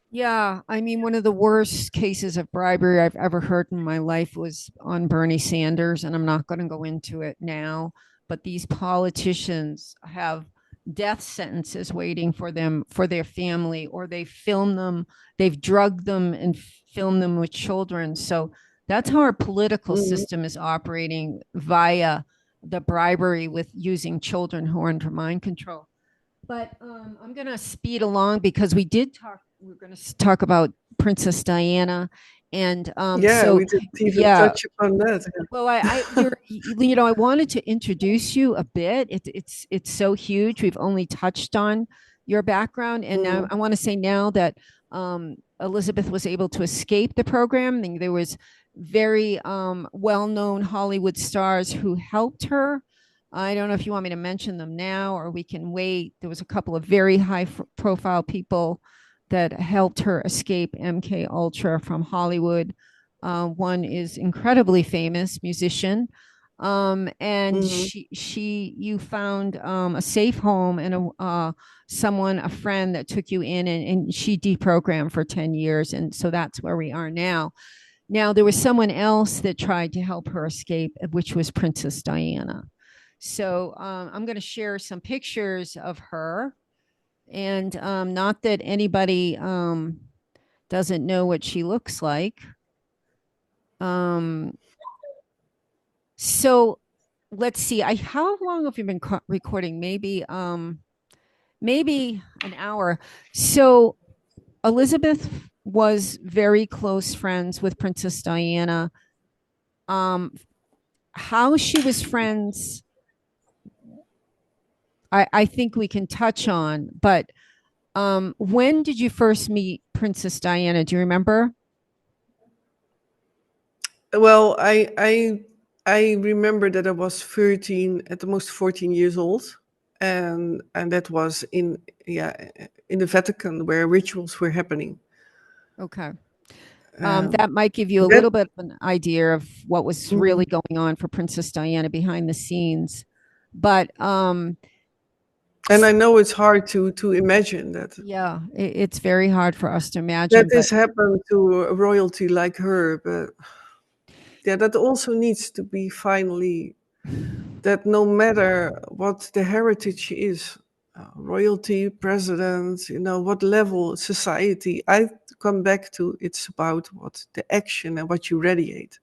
Yeah, I mean, one of the worst cases of bribery I've ever heard in my life was on Bernie Sanders, and I'm not going to go into it now, but these politicians have death sentences waiting for them, for their family, or they film them, they've drugged them and filmed them with children. So that's how our political Mhm. system is operating via the bribery with using children who are under mind control. But I'm going to speed along because we did talk. We're going to talk about Princess Diana, and Yeah, so we didn't even yeah. touch upon that. Well, I wanted to introduce you a bit. It's so huge. We've only touched on your background, and now Mm, I want to say now that Elizabeth was able to escape the program. There was very well-known Hollywood stars who helped her. I don't know if you want me to mention them now or we can wait. There was a couple of very high-profile people that helped her escape MKUltra from Hollywood. One is incredibly famous musician, and mhm. you found a safe home and a friend that took you in, and she deprogrammed for 10 years, and so that's where we are now. Now there was someone else that tried to help her escape, which was Princess Diana. So I'm going to share some pictures of her, and not that anybody doesn't know what she looks like. Um, so let's see. How long have you been recording? Maybe an hour. So Elizabeth was very close friends with Princess Diana. Um, how she was friends, I think we can touch on. But when did you first meet Princess Diana? Do you remember? Well, I remember that I was 13, at the most 14 years old, and that was in, yeah, in the Vatican where rituals were happening. Okay. Um, That might give you a that little bit of an idea of what was mhm. really going on for Princess Diana behind the scenes. But And I know it's hard to imagine that yeah, it's very hard for us to that imagine. But this happened to a royalty like her, but yeah, that also needs to be finally, that no matter what the heritage is, royalty, president, what level society, I come back to, it's about what the action and what you radiate.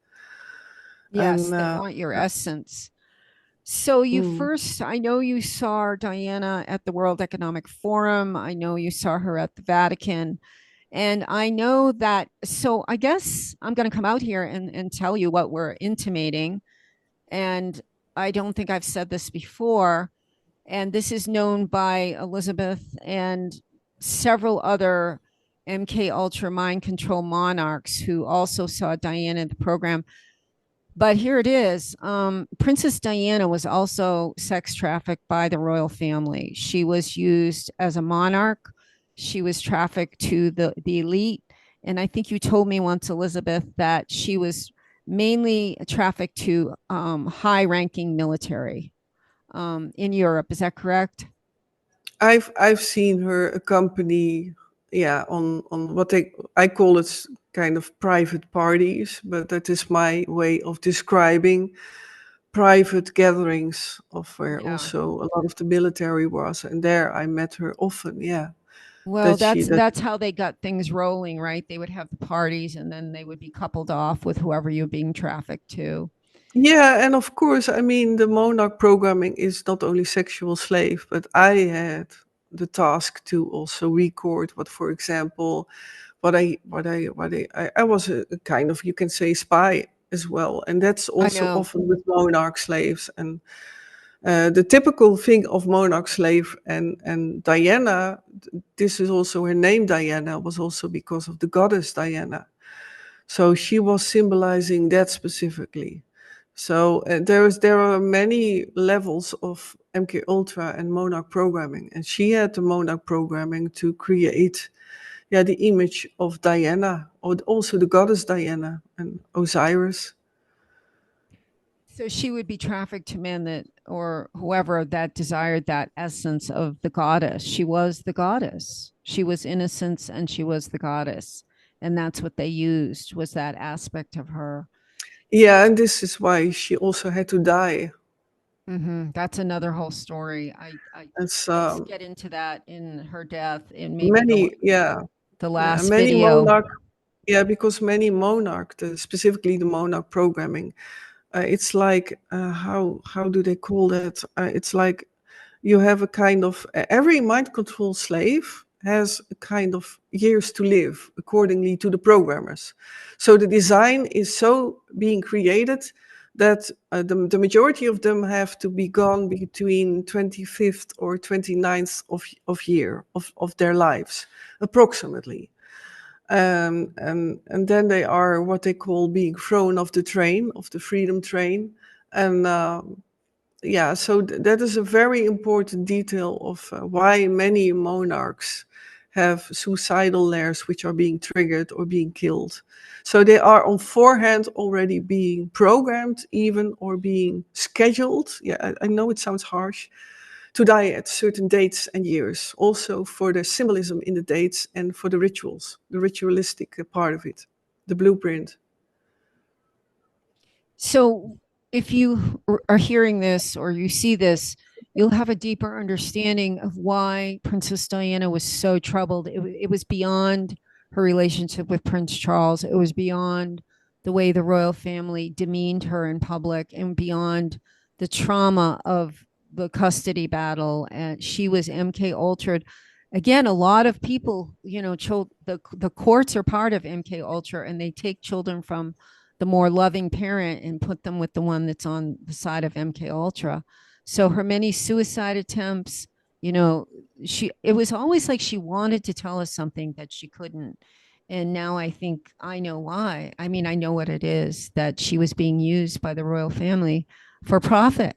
yes, And they want your essence. So mm, I know you saw Diana at the World Economic Forum. I know you saw her at the Vatican. And I know that, so I guess I'm going to come out here and tell you what we're intimating. And I don't think I've said this before. And this is known by Elizabeth and several other MK Ultra mind control monarchs who also saw Diana in the program. But here it is. Princess Diana was also sex trafficked by the royal family. She was used as a monarch. She was trafficked to the elite. And I think you told me once, Elizabeth, that she was mainly trafficked to high ranking military in Europe. Is that correct? I've seen her accompany, yeah, on what I call it kind of private parties, but that is my way of describing private gatherings of where Yeah. also a lot of the military was, and there I met her often. Yeah, Well, that she that that's how they got things rolling, right? They would have the parties and then they would be coupled off with whoever you're being trafficked to. Yeah, and of course, I mean, the Monarch programming is not only sexual slave, but I had the task to also record what, for example, I was a kind of, you can say, spy as well, and that's I also know. often with Monarch slaves. And the typical thing of Monarch slave and Diana, this is also her name. Diana was also because of the goddess Diana. So she was symbolizing that specifically. So there are many levels of MKUltra and Monarch programming, and she had the Monarch programming to create, yeah, the image of Diana, or also the goddess Diana and Osiris. So she would be trafficked to men that, or whoever that desired that essence of the goddess. She was the goddess. She was innocence and she was the goddess. And that's what they used, was that aspect of her. Yeah, and this is why she also had to die. That's another whole story. It's let's get into that in her death in maybe many, yeah, the yeah, last many video. monarch, yeah, because many monarch, specifically the monarch programming, it's like how do they call that? It's like you have a kind of every mind control slave has a kind of years to live accordingly to the programmers. So the design is so being created that the majority of them have to be gone between 25th or 29th of year of their lives, approximately. And then they are what they call being thrown off the train, of the freedom train. And yeah, so that is a very important detail of why many monarchs have suicidal layers which are being triggered or being killed. So they are on forehand already being programmed, even, or being scheduled. Yeah, I know it sounds harsh, to die at certain dates and years, also for the symbolism in the dates and for the rituals, the ritualistic part of it, the blueprint. So if you are hearing this or you see this, you'll have a deeper understanding of why Princess Diana was so troubled. It was beyond her relationship with Prince Charles. It was beyond the way the royal family demeaned her in public and beyond the trauma of the custody battle. And she was MK Ultra. Again, a lot of people, the courts are part of MK Ultra, and they take children from the more loving parent and put them with the one that's on the side of MK Ultra. So her many suicide attempts, you know, it was always like she wanted to tell us something that she couldn't. And now I think I know why. I mean, I know what it is, that she was being used by the royal family for profit.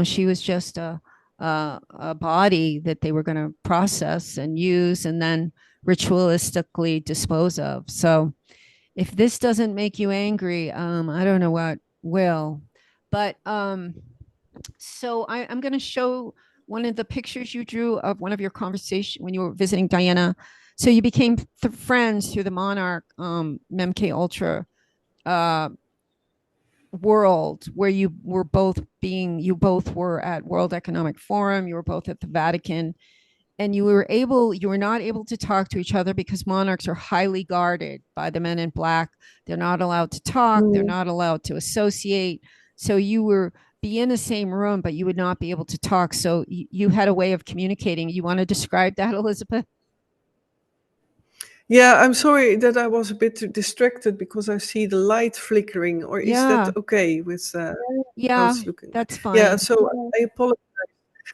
She was just a body that they were going to process and use and then ritualistically dispose of. So if this doesn't make you angry, I don't know what will. But so I'm going to show one of the pictures you drew of one of your conversation when you were visiting Diana. So you became friends through the Monarch MK Ultra uh, world, where you both were at World Economic Forum, you were both at the Vatican, and you were not able to talk to each other because monarchs are highly guarded by the men in black. They're not allowed to talk, they're Mm. not allowed to associate. So you were be in the same room, but you would not be able to talk. So you had a way of communicating. You want to describe that, Elizabeth? Yeah, I'm sorry that I was a bit distracted because I see the light flickering. Or is that Yeah. okay with Yeah, those looking? that's Yeah, fine. so I apologize.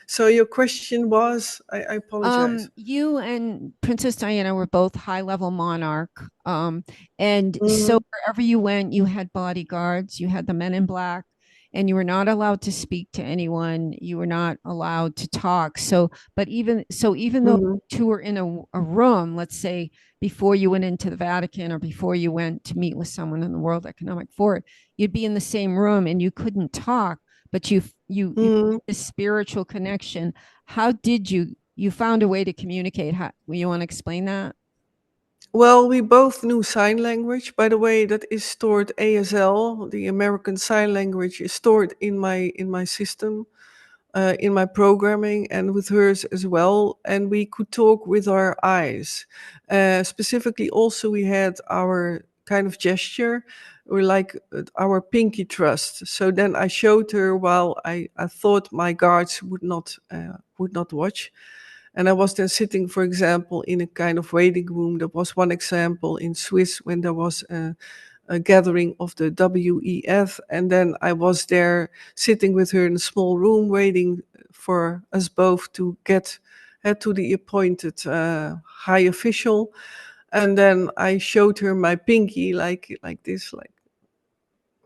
So your question was, I apologize. You and Princess Diana were both high level monarch. And so Mm, wherever you went, you had bodyguards, you had the men in black, and you were not allowed to speak to anyone. You were not allowed to talk. Even though mhm. two were in a room, let's say before you went into the Vatican or before you went to meet with someone in the World Economic Forum, you'd be in the same room and you couldn't talk, but you Mm. a spiritual connection. How did you found a way to communicate? How you want to explain that? Well, we both knew sign language. By the way, that is stored ASL. The American Sign Language is stored in my system, in my programming, and with hers as well. And we could talk with our eyes. Specifically, also we had our kind of gesture, or like our pinky trust. So then I showed her while I thought my guards would not watch. And I was then sitting, for example, in a kind of waiting room. There was one example in Swiss when there was a gathering of the WEF. And then I was there sitting with her in a small room waiting for us both to get to the appointed high official. And then I showed her my pinky like this, like,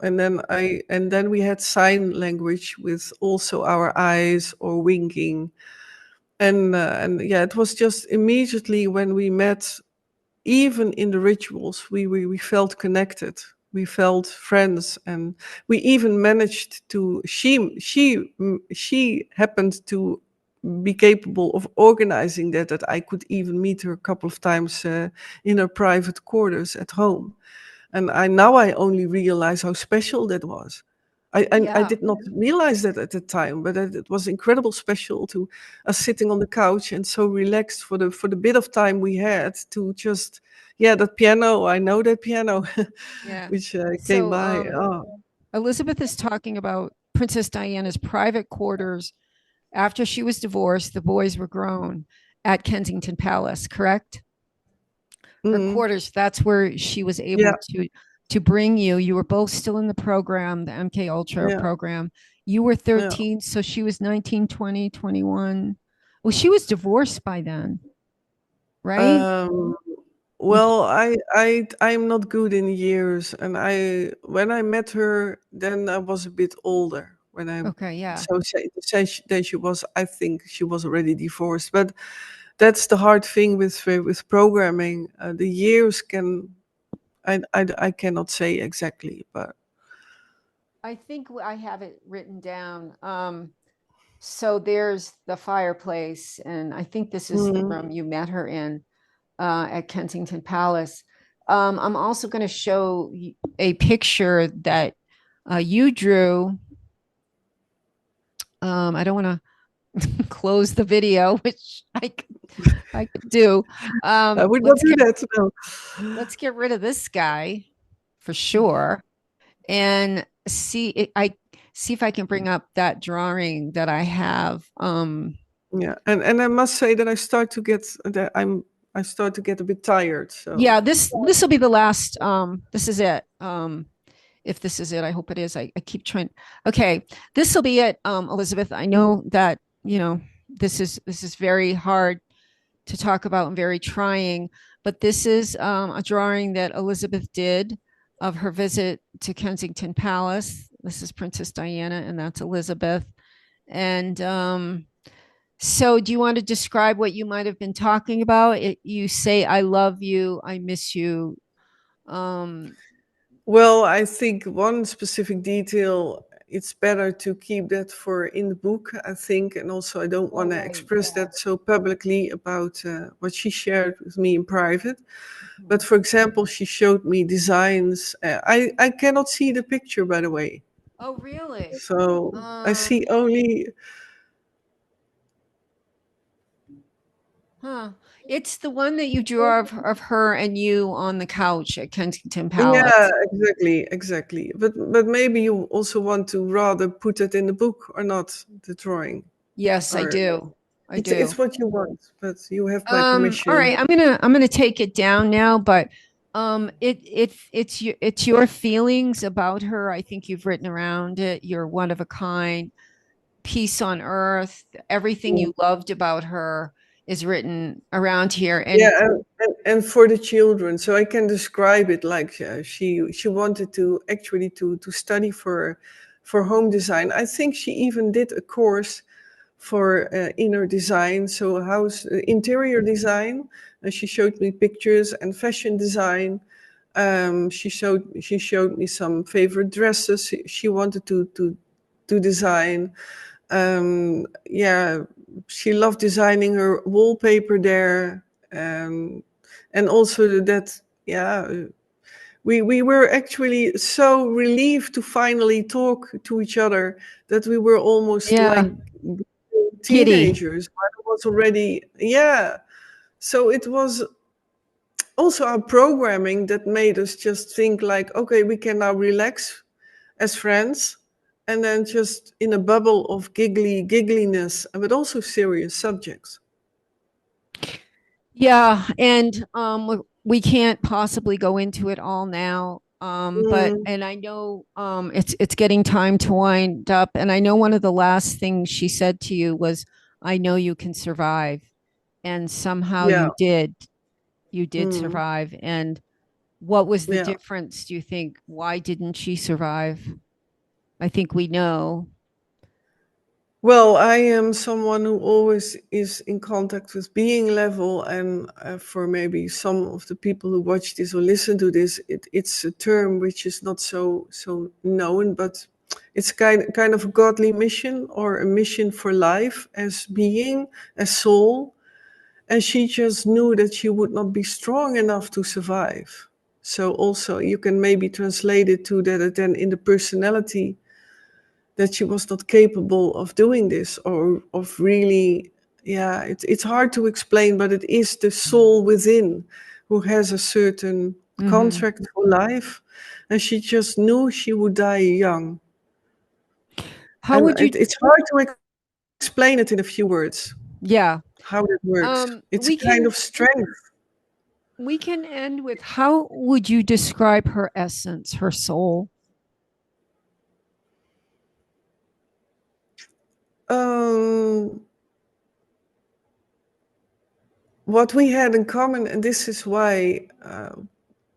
and then we had sign language with also our eyes or winking. And yeah, it was just immediately when we met, even in the rituals, we felt connected. We felt friends, and we even managed to. She happened to be capable of organizing that I could even meet her a couple of times in her private quarters at home. And I only realize how special that was. I Yeah. did not realize that at the time, but it was incredible special to us sitting on the couch and so relaxed for the bit of time we had to just, yeah, that piano. I know that piano, Yeah. which came So by. Oh, Elizabeth is talking about Princess Diana's private quarters after she was divorced. The boys were grown at Kensington Palace, correct? Her mm, quarters, that's where she was able yeah, to bring you. You were both still in the program, the MKUltra yeah, program. You were yeah. 13, so she was 19, 20, 21. Well, she was divorced by then, right? Um, You well, I'm not good in years, and I when I met her, then I was a bit older. When I okay, yeah. so then she was, I think she was already divorced. But that's the hard thing with programming. The years can I cannot say exactly, but I think I have it written down. So there's the fireplace, and I think this is the mm, room you met her in at Kensington Palace. I'm also going to show a picture that you drew. I don't want to close the video, which I could do. I would not Let's do get that. No. rid of this guy for sure, and I see if I can bring up that drawing that I have. Yeah, and I must say that I start to get a bit tired. So Yeah, this will be the last. This is it. If this is it, I hope it is. I keep trying. Okay, this will be it, Elizabeth. I know that this is very hard to talk about and very trying, but this is a drawing that Elizabeth did of her visit to Kensington Palace. This is Princess Diana, and that's Elizabeth. And so, do you want to describe what you might have been talking about? You say, "I love you," "I miss you." Um, well, I think one specific detail, it's better to keep that for in the book, I think, and also I don't oh, want to right, express yeah. that so publicly about what she shared with me in private. But Mhm. for example, she showed me designs. I cannot see the picture, by the way, Oh, really? so I Um, see only. huh. It's the one that you drew of her and you on the couch at Kensington Yeah, Palace. exactly, exactly. But maybe you also want to rather put it in the book or not, the drawing, Yes, I or do. I it's do. what you want, but you have my All permission. right, I'm gonna take it down now, but it's your feelings about her. I think you've written around it. You're one of a kind, peace on earth. Everything Yeah, you loved about her is written around here. yeah, And and for the children, so I can describe it like she wanted to actually to study for home design. I think she even did a course for inner design, so house interior design. And she showed me pictures and fashion design. She showed me some favorite dresses she wanted to design. Yeah, she loved designing her wallpaper there, um, and also that. Yeah, we were actually so relieved to finally talk to each other that we were almost like yeah, giddy. teenagers. I was already, yeah. So it was also our programming that made us just think like, okay, we can now relax as friends, and then just in a bubble of giggliness, but also serious subjects. Yeah, and we can't possibly go into it all now. But Mm, and I know it's getting time to wind up. And I know one of the last things she said to you was, "I know you can survive," and somehow yeah, you did. you did Mm, survive. And what was the yeah. difference, do you think? Why didn't she survive? I think we know. Well, I am someone who always is in contact with being level, and for maybe some of the people who watch this or listen to this, it's a term which is not so known, but it's kind of a godly mission or a mission for life as being, as soul, and she just knew that she would not be strong enough to survive. So also you can maybe translate it to that then in the personality that she was not capable of doing this or of really, yeah, it's hard to explain, but it is the soul within who has a certain Mm-hmm. contract for life, and she just knew she would die young. How And would you? it's hard to explain it in a few words Yeah. how that works. It's a We kind of can strength. end with, how would you describe her essence, her soul? um, what we had in common, and this is why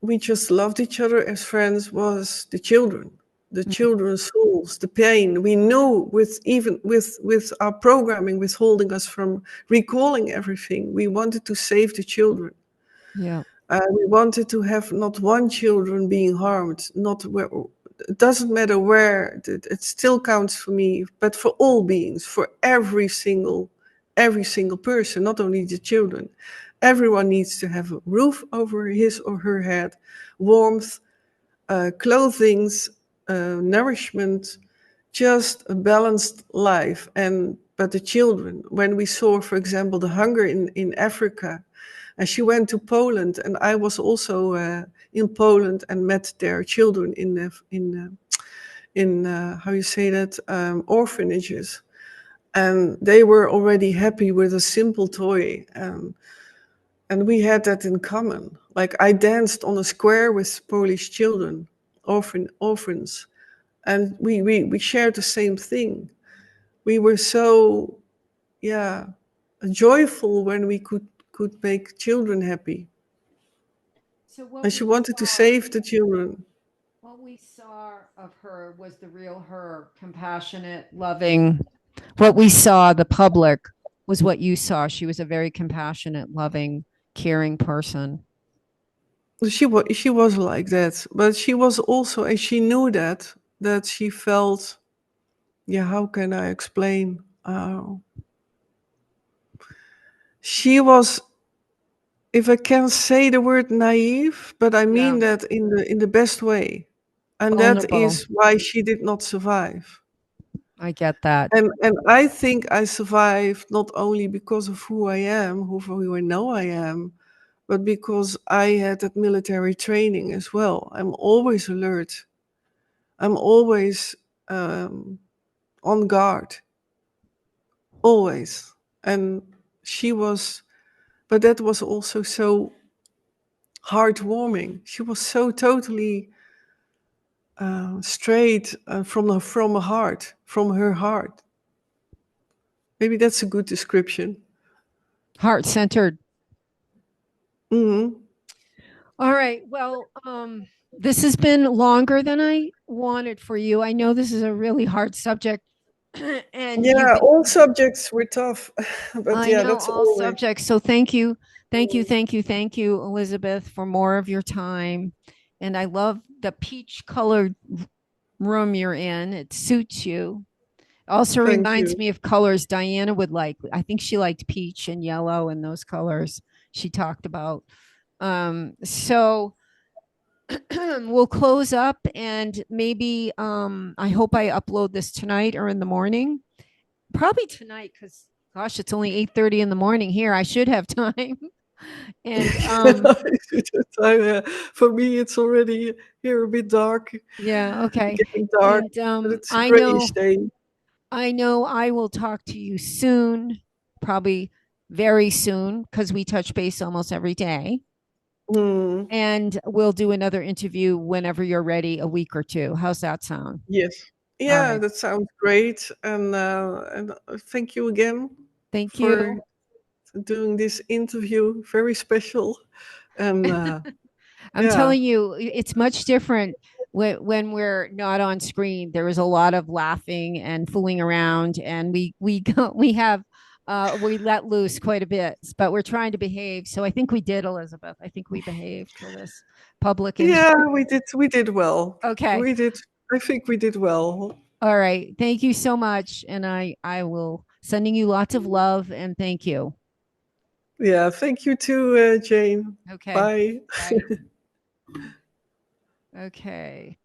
we just loved each other as friends, was the children, the Mm, children's souls, the pain. We knew with even with our programming withholding us from recalling everything, we wanted to save the children. yeah. We wanted to have not one children being harmed, not where, it doesn't matter where, it still counts for me, but for all beings, for every single person, not only the children. Everyone needs to have a roof over his or her head, warmth, clothings, nourishment, just a balanced life. And but the children, when we saw, for example, the hunger in Africa, and she went to Poland, and I was also in Poland and met their children in how you say that, orphanages, and they were already happy with a simple toy. And we had that in common. Like I danced on a square with Polish children, orphans, and we shared the same thing. We were so, yeah, joyful when we could make children happy. So what And she we wanted to saw, save the children. of her was the real her, compassionate, loving. What we saw, the public, was what you saw. She was a very compassionate, loving, caring person. She was like that, but she was also, and she knew that she felt. Yeah, how can I explain? She was, if I can say the word naive, but I Yeah. mean that in the best way, and that Vulnerable. is why she did not survive. I get that. And I think I survived not only because of who I am, who I know I am, but because I had that military training as well. I'm always alert. I'm always um, on guard, always. And she was, but that was also so heartwarming. She was so totally straight from a heart, from her heart. Maybe that's a good description. Heart centered. Hmm. All right. Well, this has been longer than I wanted for you. I know this is a really hard subject, and you've Yeah, been, all subjects were tough, but I yeah, know that's all always. subjects. So thank you. Thank you, Elizabeth, for more of your time. And I love the peach colored room you're in. It suits you. Also Thank reminds you. me of colors Diana would like. I think she liked peach and yellow and those colors she talked about. So we'll close up, and maybe I hope I upload this tonight or in the morning. Probably tonight, because gosh, it's only 8:30 in the morning here. I should have time. And For me, it's already here a bit dark, yeah, okay. getting dark, And but it's a grayish day. I know I will talk to you soon, probably very soon, because we touch base almost every day. Hmm. And we'll do another interview whenever you're ready, a week or two. How's that sound? Yes. All Yeah, right. that sounds great. And thank you again Thank you. for doing this interview. Very special. And I'm yeah, telling you, it's much different when we're not on screen. There was a lot of laughing and fooling around, and we have we let loose quite a bit, but we're trying to behave. So I think we did, Elizabeth. I think we behaved for this public yeah, interview. we did well. Okay. We did. I think we did well. All right. Thank you so much. And I will sending you lots of love and thank you. Yeah, thank you too, Jane. Okay. Bye. Bye. Okay.